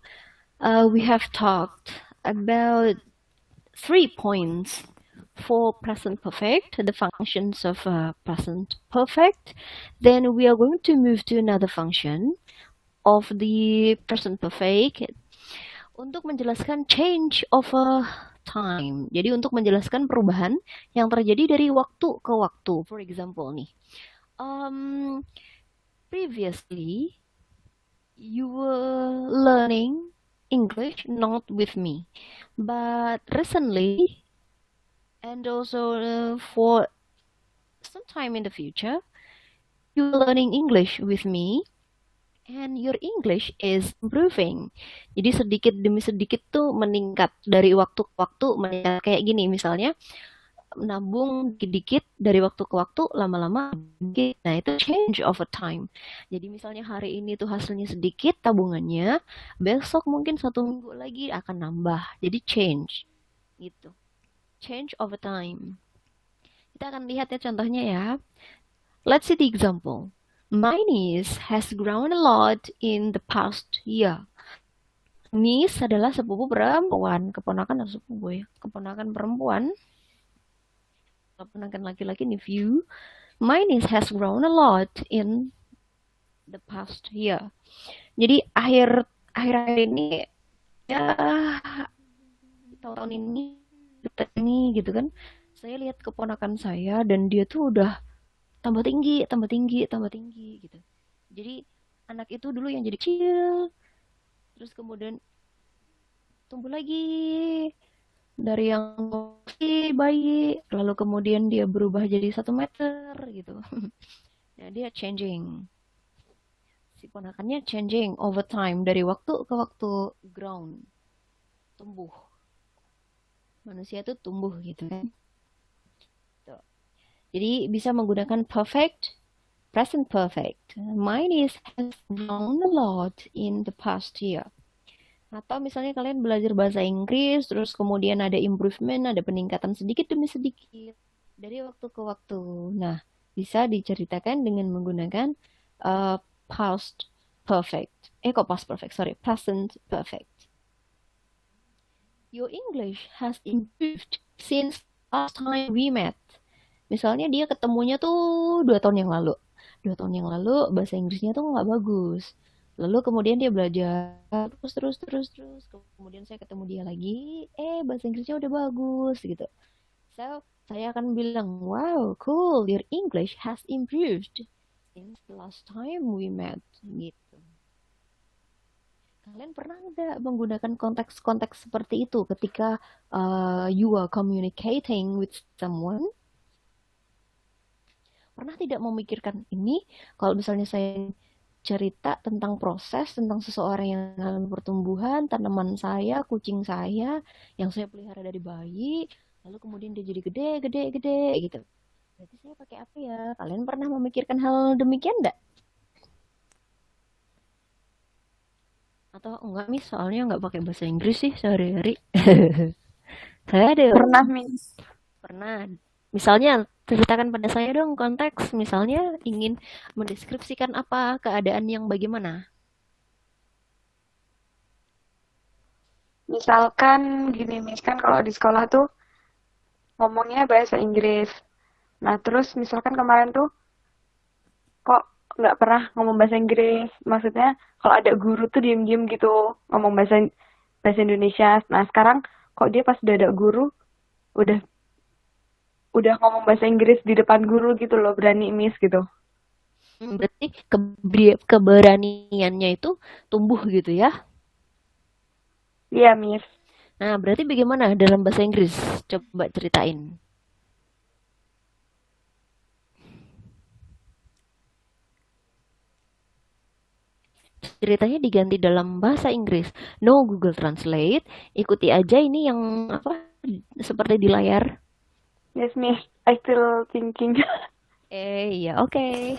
We have talked about 3 points. for present perfect, the functions of present perfect, then we are going to move to another function of the present perfect untuk menjelaskan change of a time. Jadi untuk menjelaskan perubahan yang terjadi dari waktu ke waktu. For example nih, previously you were learning English not with me, but recently and also for some time in the future you are learning English with me and your English is improving. Jadi sedikit demi sedikit tuh meningkat dari waktu ke waktu, meningkat kayak gini misalnya nabung dikit-dikit dari waktu ke waktu, lama-lama dikit. Nah, itu change over time. Jadi misalnya hari ini tuh hasilnya sedikit tabungannya, besok mungkin 1 minggu lagi akan nambah. Jadi change gitu. Change over time. Kita akan lihat ya contohnya ya. Let's see the example. My niece has grown a lot in the past year. Niece adalah sepupu perempuan, keponakan atau sepupu ya, keponakan perempuan. Keponakan laki-laki nephew. My niece has grown a lot in the past year. Jadi akhir ini ya tahun ini gitu kan, saya lihat keponakan saya dan dia tuh udah tambah tinggi gitu. Jadi anak itu dulu yang jadi kecil, terus kemudian tumbuh lagi dari yang masih bayi, lalu kemudian dia berubah jadi 1 meter gitu. Nah, dia changing. Si ponakannya changing over time, dari waktu ke waktu, grown, tumbuh. Manusia itu tumbuh gitu kan. Jadi bisa menggunakan perfect, present perfect. My niece has grown a lot in the past year. Atau misalnya kalian belajar bahasa Inggris, terus kemudian ada improvement, ada peningkatan sedikit demi sedikit dari waktu ke waktu. Nah, bisa diceritakan dengan menggunakan past perfect. Past perfect, sorry, present perfect. Your English has improved since last time we met. Misalnya dia ketemunya tuh 2 tahun yang lalu. 2 tahun yang lalu bahasa Inggrisnya tuh nggak bagus. Lalu kemudian dia belajar terus. Kemudian saya ketemu dia lagi, bahasa Inggrisnya udah bagus gitu. So, saya akan bilang, wow, cool, your English has improved since the last time we met gitu. Kalian pernah nggak menggunakan konteks-konteks seperti itu ketika you are communicating with someone? Pernah tidak memikirkan ini, kalau misalnya saya cerita tentang proses, tentang seseorang yang mengalami pertumbuhan, tanaman saya, kucing saya, yang saya pelihara dari bayi, lalu kemudian dia jadi gede gitu. Berarti saya pakai apa ya? Kalian pernah memikirkan hal demikian enggak? Atau enggak, Miss? Soalnya nggak pakai bahasa Inggris sih sehari-hari. Saya ada. Pernah, Miss. Pernah. Misalnya, ceritakan pada saya dong konteks. Misalnya ingin mendeskripsikan apa, keadaan yang bagaimana. Misalkan gini, Miss, kan kalau di sekolah tuh ngomongnya bahasa Inggris. Nah, terus misalkan kemarin tuh kok nggak pernah ngomong bahasa Inggris. Maksudnya kalau ada guru tuh diem-diem gitu ngomong bahasa Indonesia. Nah, sekarang kok dia pas udah ada guru udah ngomong bahasa Inggris di depan guru gitu loh, berani, Miss gitu. Berarti keberaniannya itu tumbuh gitu ya? Iya, Miss. Nah, berarti bagaimana dalam bahasa Inggris? Coba ceritain. Ceritanya diganti dalam bahasa Inggris. No Google Translate. Ikuti aja ini yang seperti di layar. Yes, Miss. I still thinking. Ya oke.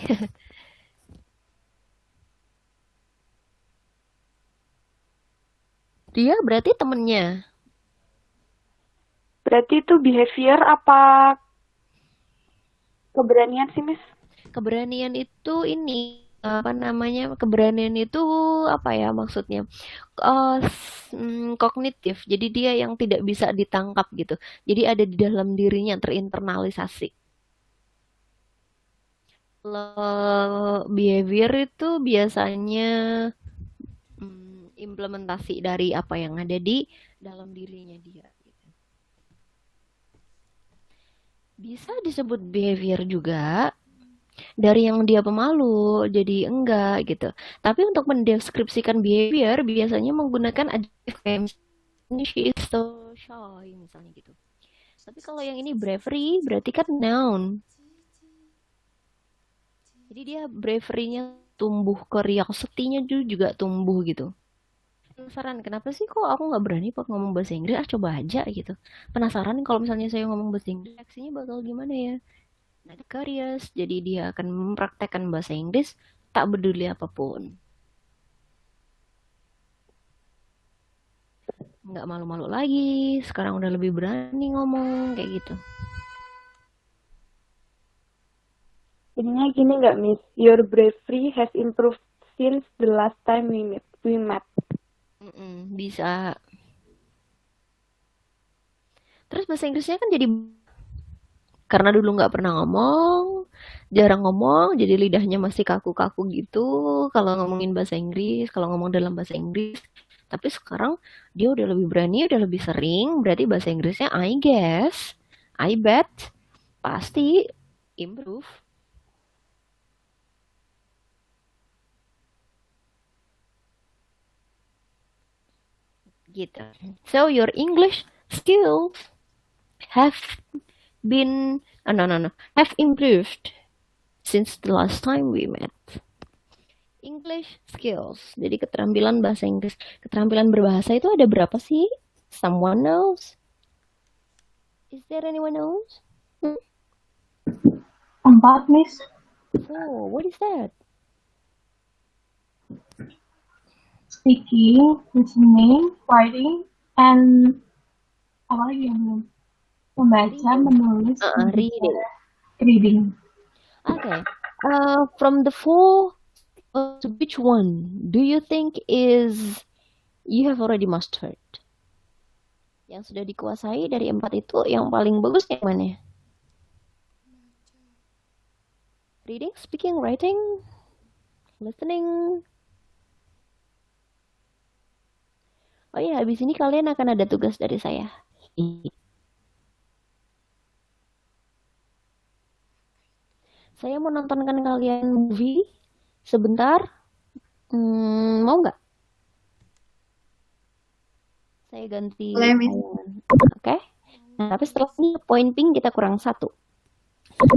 Dia berarti temennya. Berarti itu behavior apa keberanian sih, Miss? Keberanian itu ini apa namanya, keberanian itu apa ya maksudnya? Kognitif. Jadi dia yang tidak bisa ditangkap gitu. Jadi ada di dalam dirinya terinternalisasi. Kalau behavior itu biasanya implementasi dari apa yang ada di dalam dirinya dia gitu. Bisa disebut behavior juga dari yang dia pemalu jadi enggak gitu. Tapi untuk mendeskripsikan behavior biasanya menggunakan adjective kayak misalnya she is so shy misalnya gitu. Tapi kalau yang ini bravery berarti kan noun. Jadi dia bravery-nya tumbuh, curiosity-nya juga tumbuh gitu. Penasaran kenapa sih kok aku nggak berani buat ngomong bahasa Inggris? Ah coba aja gitu. Penasaran kalau misalnya saya ngomong bahasa Inggris, reaksinya bakal gimana ya? Nah, curious, jadi dia akan mempraktekkan bahasa Inggris tak peduli apapun. Nggak malu-malu lagi, sekarang udah lebih berani ngomong kayak gitu. Jadinya gini nggak, Miss? Your bravery has improved since the last time we met. Bisa. Terus bahasa Inggrisnya kan jadi karena dulu nggak pernah ngomong, jarang ngomong, jadi lidahnya masih kaku-kaku gitu kalau ngomongin bahasa Inggris, kalau ngomong dalam bahasa Inggris. Tapi sekarang dia udah lebih berani, udah lebih sering, berarti bahasa Inggrisnya I guess, I bet, pasti improve. Gitu. So your English skills have been have improved since the last time we met. English skills. Jadi keterampilan bahasa Inggris, keterampilan berbahasa itu ada berapa sih? Someone knows? Is there anyone knows? 4, Miss. Oh, what is that? Speaking, listening, writing, and apa lagi yang belum? Membaca, menulis, Reading. reading. Okay. From the four, which one do you think is you have already mastered? Yang sudah dikuasai dari 4 itu yang paling bagus yang mana? Reading, speaking, writing, listening. Oh iya, habis ini kalian akan ada tugas dari saya. Saya mau nontonkan kalian movie sebentar. Mau nggak? Saya ganti. Boleh, Miss. Oke. Nah, tapi setelah ini poin pink kita kurang 1.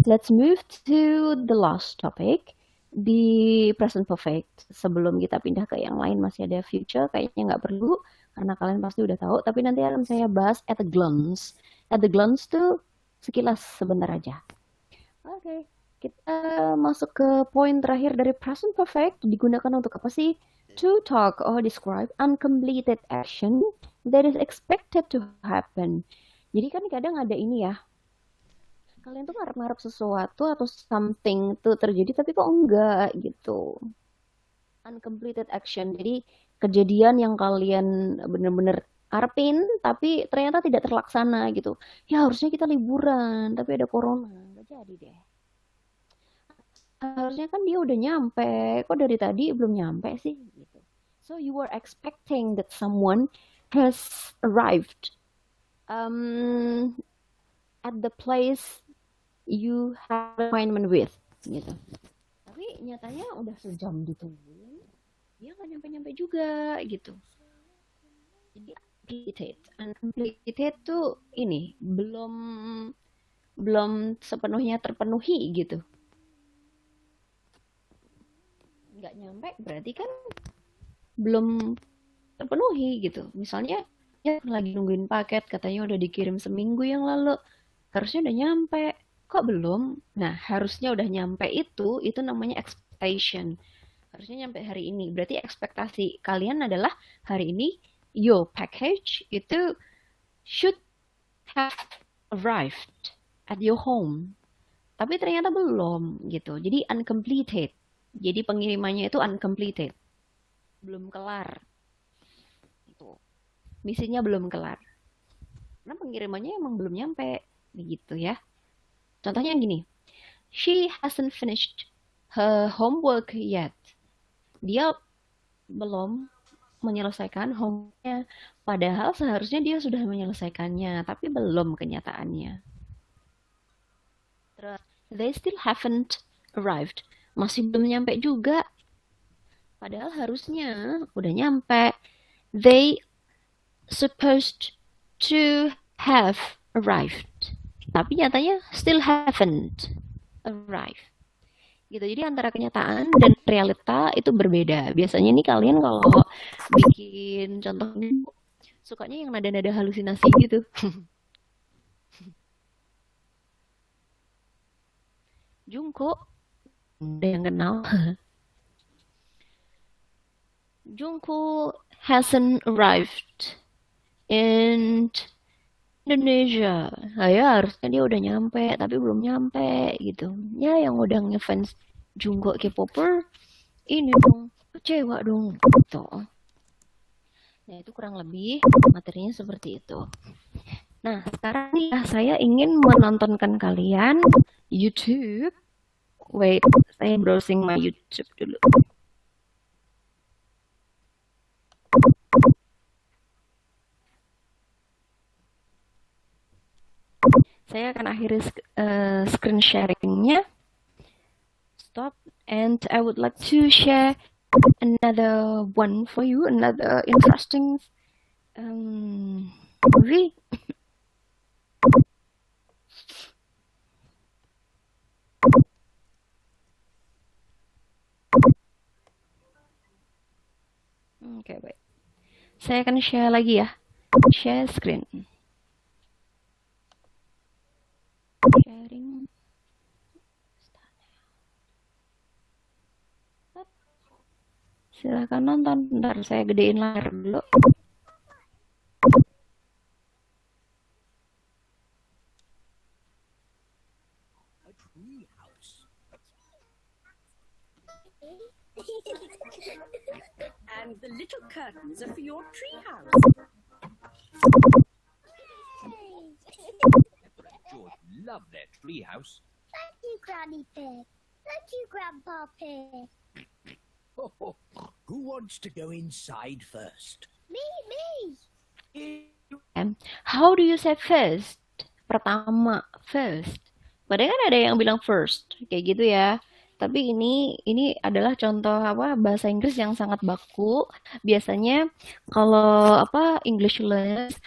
Let's move to the last topic. Di present perfect. Sebelum kita pindah ke yang lain masih ada future. Kayaknya nggak perlu. Karena kalian pasti udah tahu. Tapi nanti akan saya bahas at a glance. At the glance tuh sekilas sebentar aja. Oke. Kita masuk ke poin terakhir dari present perfect. Digunakan untuk apa sih? To talk or describe uncompleted action that is expected to happen. Jadi kan kadang ada ini ya. Kalian tuh ngarep-ngarep sesuatu atau something tuh terjadi tapi kok enggak gitu. Uncompleted action. Jadi kejadian yang kalian bener-bener harapin tapi ternyata tidak terlaksana gitu. Ya harusnya kita liburan tapi ada corona. Nggak jadi deh. Harusnya kan dia udah nyampe, kok dari tadi belum nyampe sih gitu. So you were expecting that someone has arrived at the place you have appointment with gitu. Tapi nyatanya udah sejam ditungguin, dia nggak nyampe-nyampe juga gitu. Jadi uncompleted tuh ini belum sepenuhnya terpenuhi gitu. Nggak nyampe berarti kan belum terpenuhi gitu. Misalnya ya lagi nungguin paket katanya udah dikirim seminggu yang lalu, harusnya udah nyampe, kok belum? Nah harusnya udah nyampe itu namanya expectation. Harusnya nyampe hari ini, berarti ekspektasi kalian adalah hari ini your package itu should have arrived at your home, tapi ternyata belum gitu. Jadi uncompleted. Jadi pengirimannya itu uncompleted, belum kelar. Itu misinya belum kelar. Karena pengirimannya emang belum nyampe, begitu ya. Contohnya gini, she hasn't finished her homework yet. Dia belum menyelesaikan homeworknya, padahal seharusnya dia sudah menyelesaikannya, tapi belum kenyataannya. Terus, they still haven't arrived. Masih belum nyampe juga. Padahal harusnya udah nyampe. They supposed to have arrived. Tapi nyatanya still haven't arrived. Gitu. Jadi antara kenyataan dan realita itu berbeda. Biasanya nih kalian kalau bikin contohnya sukanya yang nada-nada halusinasi gitu. Jungkook, ada yang kenal. Jungkook hasn't arrived in Indonesia. Nah, ya harusnya dia udah nyampe, tapi belum nyampe gitu. Ya yang udah ngefans Jungkook K-popper, ini dong, kecewa dong. Gitu. Nah itu kurang lebih materinya seperti itu. Nah sekarang nih saya ingin menontonkan kalian YouTube. Wait, saya browsing my YouTube dulu. Saya akan akhiri screen sharingnya. Stop. And I would like to share another one for you, another interesting movie. Oke, baik. Saya akan share lagi ya. Share screen. Sharing. Silahkan nonton. Bentar, saya gedein layar dulu. And the little curtains are for your treehouse. George loved their treehouse. Thank you, Granny Pig. Thank you, Grandpa Pig. Who wants to go inside first? Me. How do you say first? Pertama, first. Padahal kan ada yang bilang first, kayak gitu ya. Tapi ini adalah contoh bahasa Inggris yang sangat baku. Biasanya kalau English learners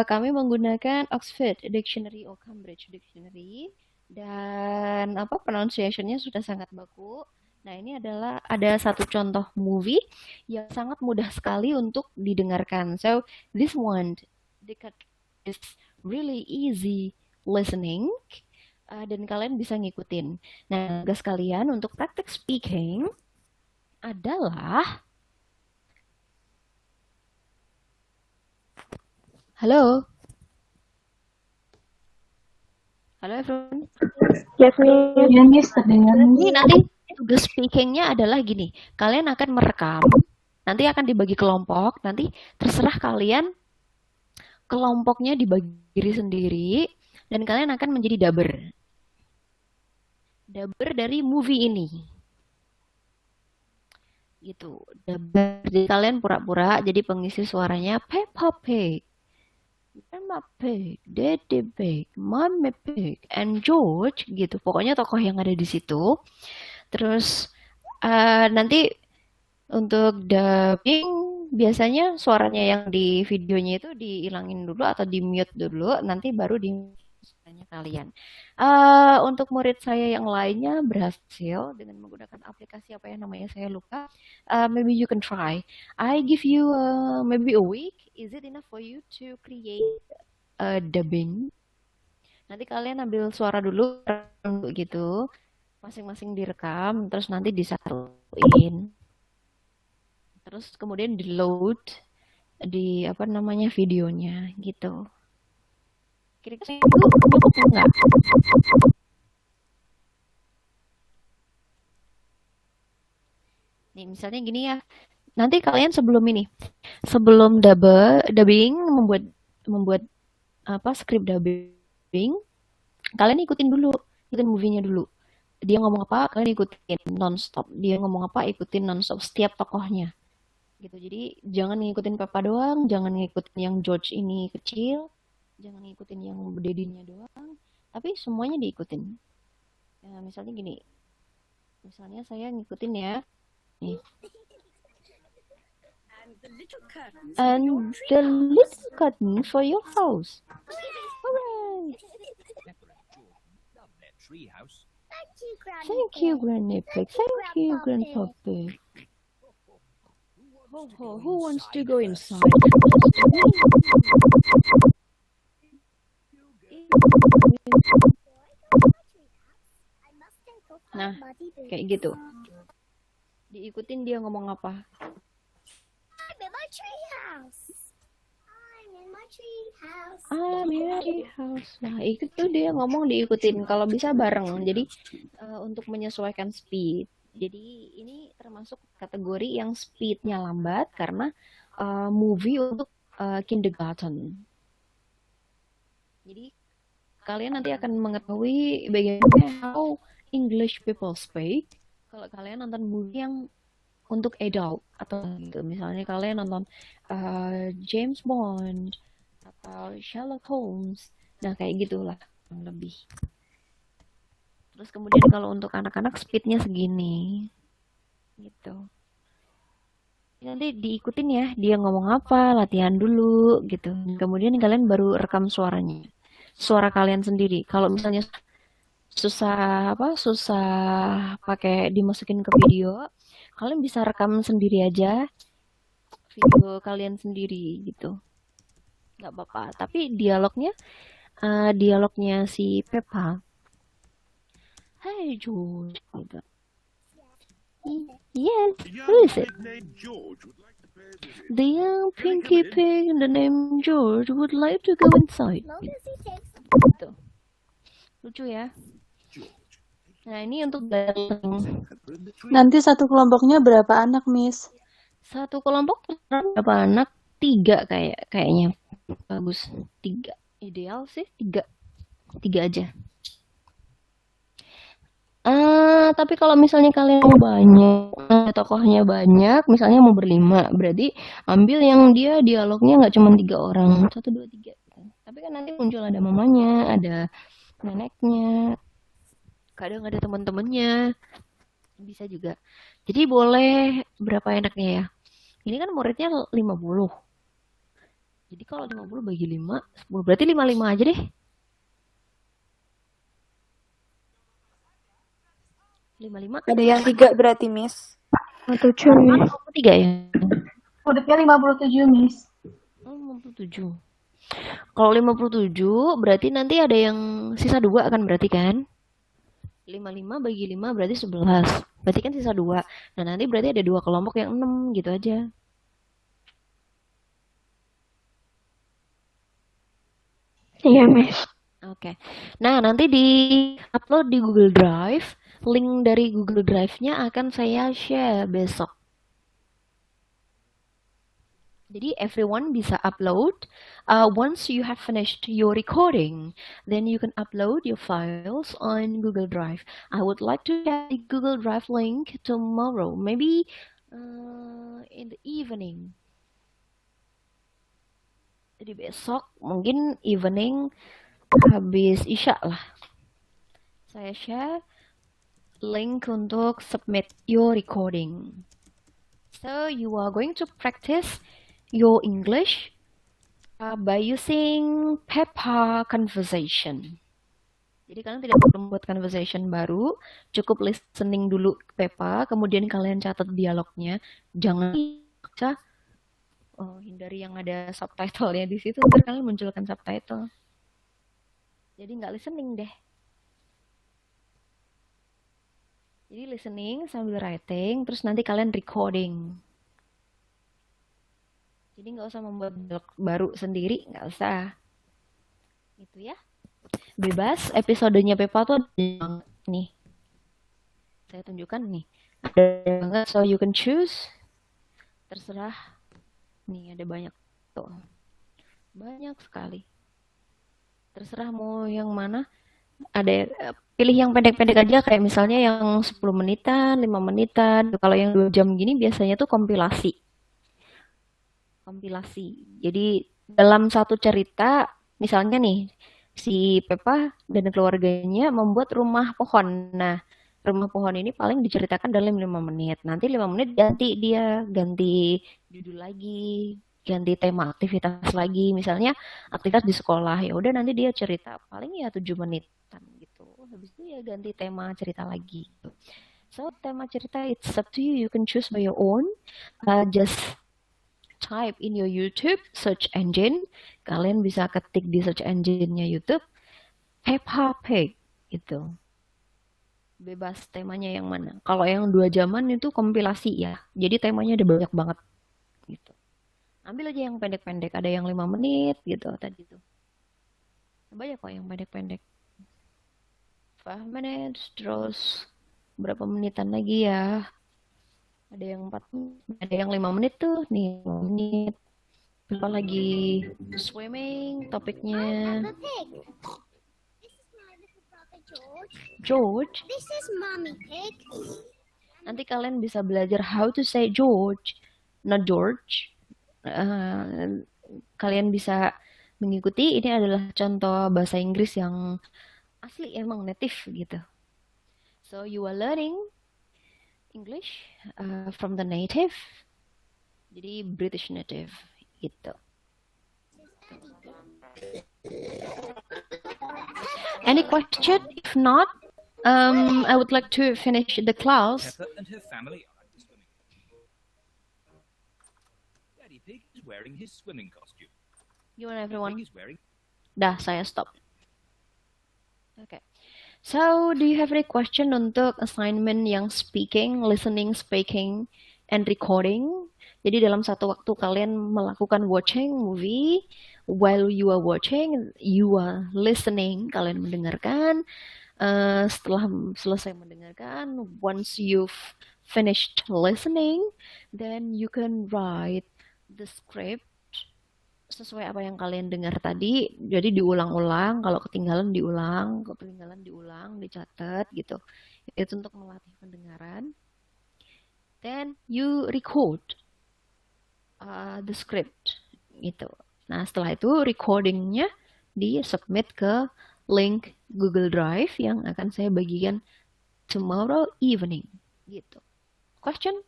kami menggunakan Oxford Dictionary atau Cambridge Dictionary dan pronunciation-nya sudah sangat baku. Nah, ini ada satu contoh movie yang sangat mudah sekali untuk didengarkan. So, this one is really easy listening. Dan kalian bisa ngikutin. Nah, tugas kalian untuk praktek speaking adalah halo everyone. Yes, Miss. Ya, Miss, terdengar. Ini nanti tugas speakingnya adalah gini. Kalian akan merekam, nanti akan dibagi kelompok, nanti terserah kalian kelompoknya dibagi sendiri, dan kalian akan menjadi dubber dari movie ini. Gitu. Dubber. Jadi kalian pura-pura jadi pengisi suaranya Peppa Pig, Grandma Pig, Daddy Pig, Mommy Pig, and George gitu. Pokoknya tokoh yang ada di situ. Terus nanti untuk dubbing biasanya suaranya yang di videonya itu dihilangin dulu atau di mute dulu, nanti baru di suaranya kalian. Untuk murid saya yang lainnya berhasil dengan menggunakan aplikasi apa ya namanya saya lupa. Maybe you can try. I give you maybe a week. Is it enough for you to create dubbing? Nanti kalian ambil suara dulu gitu, masing-masing direkam, terus nanti disatuin. Terus kemudian di-load di videonya gitu. Kira-kira itu cukup enggak? Nih, misalnya gini ya. Nanti kalian sebelum dubbing, membuat apa script dubbing, kalian ikutin movie-nya dulu. Dia ngomong apa, kalian ikutin nonstop. Dia ngomong apa, ikutin nonstop setiap tokohnya. Gitu. Jadi jangan ngikutin Peppa doang, jangan ngikutin yang George ini kecil, jangan ngikutin yang Dedinya doang, tapi semuanya diikutin. Ya, misalnya gini, misalnya saya ngikutin ya, nih. And the little curtains of And your the treehouse. little curtain for your house. Hooray! Pepper and George love their treehouse. Thank you, Granny Thank you, Pig. Granny Pig. Thank you, Grandpa Pig. Who wants to Ho, go who wants to inside go first? inside? I must take off Nah, my muddy boots. kayak gitu. Diikutin dia ngomong apa. I'm in my treehouse. I'm in my treehouse. I'm in the house. Nah, itu tuh dia ngomong diikutin. Kalau bisa bareng. Jadi untuk menyesuaikan speed. Jadi ini termasuk kategori yang speednya lambat karena movie untuk kindergarten. Jadi kalian nanti akan mengetahui bagaimana how English people speak kalau kalian nonton movie yang untuk adult atau gitu. Misalnya kalian nonton James Bond atau Sherlock Holmes. Nah, kayak gitulah kurang lebih. Terus kemudian kalau untuk anak-anak speednya segini. Gitu. Nanti diikutin ya, dia ngomong apa, latihan dulu gitu. Kemudian kalian baru rekam suaranya. Suara kalian sendiri. Kalau misalnya susah pakai dimasukin ke video, kalian bisa rekam sendiri aja video kalian sendiri gitu. Nggak apa-apa. Tapi dialognya si Peppa. Hey George gitu. Yes, who is it? The young Pinky Pig and the name George would like to go inside. As long as he takes Gitu. Lucu ya. Nah, ini untuk datang. Nanti satu kelompoknya berapa anak, Miss? Satu kelompok berapa anak? 3 kayaknya. Bagus. 3. Ideal sih 3. 3 aja. Tapi kalau misalnya kalian mau banyak, tokohnya banyak, misalnya mau berlima, berarti ambil yang dia dialognya nggak cuma 3 orang, 1, 2, 3. Tapi kan nanti muncul ada mamanya, ada neneknya, kadang ada teman-temannya, bisa juga. Jadi boleh berapa enaknya ya? Ini kan muridnya 50. Jadi kalau 50 bagi 5, 10, berarti 55 aja deh. 55. Ada yang 3 berarti, Miss. 7. 3 ya? Muridnya 57, Miss. 57. Kalau 57 berarti nanti ada yang sisa 2 kan berarti kan? 55 bagi 5 berarti 11. Berarti kan sisa 2. Nah, nanti berarti ada 2 kelompok yang 6 gitu aja. Iya, Miss. Oke. Nah, nanti di-upload di Google Drive. Link dari Google Drive-nya akan saya share besok. Jadi everyone bisa upload. Once you have finished your recording, then you can upload your files on Google Drive. I would like to get the Google Drive link tomorrow, maybe in the evening. Jadi besok mungkin evening habis Isya lah. Saya share link untuk submit your recording. So you are going to practice your English by using Peppa conversation. Jadi kalian tidak perlu membuat conversation baru, cukup listening dulu Peppa, kemudian kalian catat dialognya. Jangan baca, hindari yang ada subtitle-nya di situ, ntar kalian munculkan subtitle. Jadi nggak listening deh. Jadi listening sambil writing, terus nanti kalian recording. Jadi nggak usah membuat blog baru sendiri, nggak usah. Gitu ya. Bebas, episodenya Peppa tuh ada nih. Saya tunjukkan nih. Ada banget, so you can choose. Terserah. Nih ada banyak tuh. Banyak sekali. Terserah mau yang mana. Ada pilih yang pendek-pendek aja kayak misalnya yang 10 menitan, 5 menitan. Kalau yang 2 jam gini biasanya tuh kompilasi. Jadi dalam satu cerita, misalnya nih, si Peppa dan keluarganya membuat rumah pohon. Nah, rumah pohon ini paling diceritakan dalam 5 menit. Nanti 5 menit ganti judul lagi, ganti tema aktivitas lagi. Misalnya aktivitas di sekolah, ya udah nanti dia cerita paling ya 7 menitan gitu. Habis itu ya ganti tema cerita lagi. So, tema cerita it's up to you. You can choose by your own. Just type in your YouTube search engine. Kalian bisa ketik di search engine-nya YouTube Peppa Pig gitu. Bebas temanya yang mana. Kalau yang 2 jaman itu kompilasi ya. Jadi temanya ada banyak banget gitu. Ambil aja yang pendek-pendek, ada yang 5 menit gitu tadi tuh. Banyak kok yang pendek-pendek. 5 minutes terus berapa menitan lagi ya? Ada yang 4 menit, ada yang 5 menit tuh, nih 5 menit. Apa lagi swimming topiknya. Peppa Pig. This is my little brother George. George. This is Mommy Pig. Nanti kalian bisa belajar how to say George, not George. Kalian bisa mengikuti, ini adalah contoh bahasa Inggris yang asli emang native gitu. So you are learning English from the native, jadi British native gitu. Any question? If not, I would like to finish the class. Peppa and her family are at the swimming pool. Daddy Pig is wearing his swimming costume. Gimana everyone? Pig is wearing. Dah, saya stop. Okay. So, do you have any question untuk assignment yang speaking, listening, speaking, and recording? Jadi dalam satu waktu kalian melakukan watching movie, while you are watching, you are listening, kalian mendengarkan. Setelah selesai mendengarkan, once you've finished listening, then you can write the script sesuai apa yang kalian dengar tadi. Jadi diulang-ulang, kalau ketinggalan diulang, dicatat gitu. Itu untuk melatih pendengaran. Then you record the script gitu. Nah, setelah itu recordingnya di-submit ke link Google Drive yang akan saya bagikan tomorrow evening gitu. Question?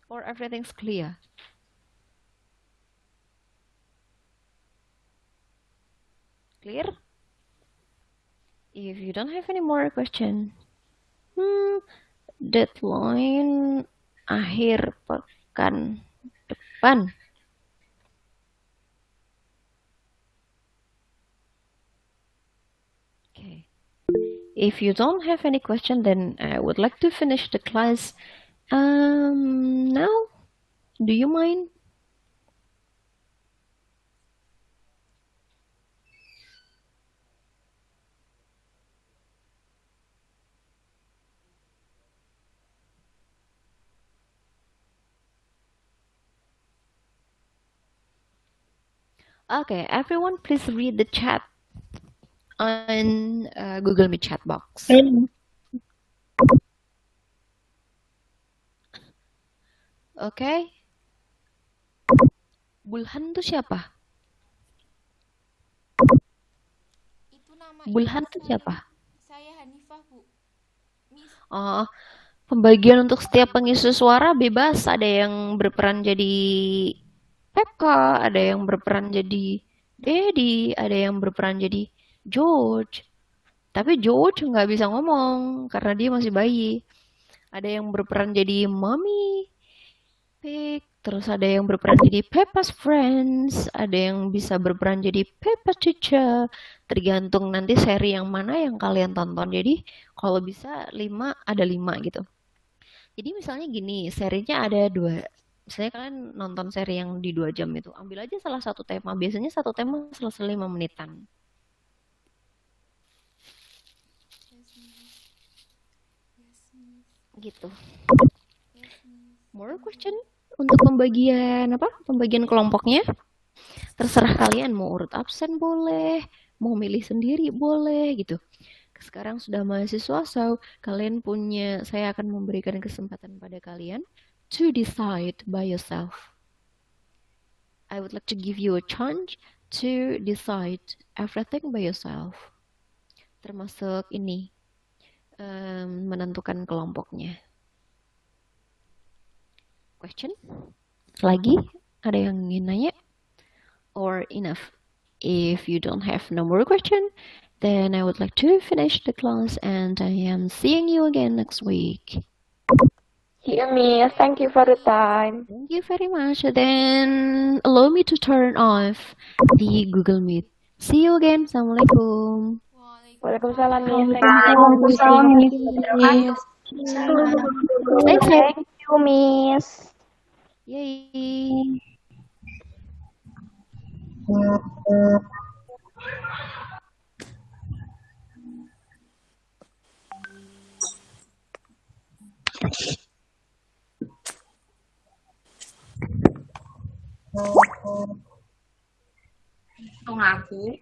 Or everything's clear? Clear? If you don't have any more question, deadline akhir pekan depan. Okay. If you don't have any question, then I would like to finish the class now. Do you mind? Okay, everyone please read the chat on Google Meet chat box. Okay. Bulhan tuh siapa? Itu nama Bulhan ibu tuh saya, siapa? Saya Hanifah, Bu. Miss, Oh, pembagian untuk setiap pengisi suara bebas. Ada yang berperan jadi Peppa, ada yang berperan jadi Daddy, ada yang berperan jadi George. Tapi George nggak bisa ngomong karena dia masih bayi. Ada yang berperan jadi Mommy Pig, terus ada yang berperan jadi Peppa's Friends, ada yang bisa berperan jadi Peppa Teacher. Tergantung nanti seri yang mana yang kalian tonton. Jadi kalau bisa 5 ada 5 gitu. Jadi misalnya gini, serinya ada 2. Misalnya kalian nonton seri yang di 2 jam itu, ambil aja salah satu tema. Biasanya satu tema selesai 5 menitan. yes, Miss. Yes, Miss. Gitu. More question untuk pembagian apa? Pembagian kelompoknya. Terserah kalian mau urut absen boleh, mau milih sendiri boleh gitu. Sekarang sudah mahasiswa, so kalian punya, saya akan memberikan kesempatan pada kalian to decide by yourself. I would like to give you a chance to decide everything by yourself. Termasuk ini, menentukan kelompoknya. Question? Lagi? Ada yang ingin nanya? Or enough? If you don't have no more question, then I would like to finish the class and I am seeing you again next week. See you, Miss. Thank you for the time. Thank you very much. Then allow me to turn off the Google Meet. See you again. Assalamualaikum. Waalaikumsalam, Miss. Waalaikumsalam, Miss. Stay safe. Thank you, Miss. Yay. Tunggu aku.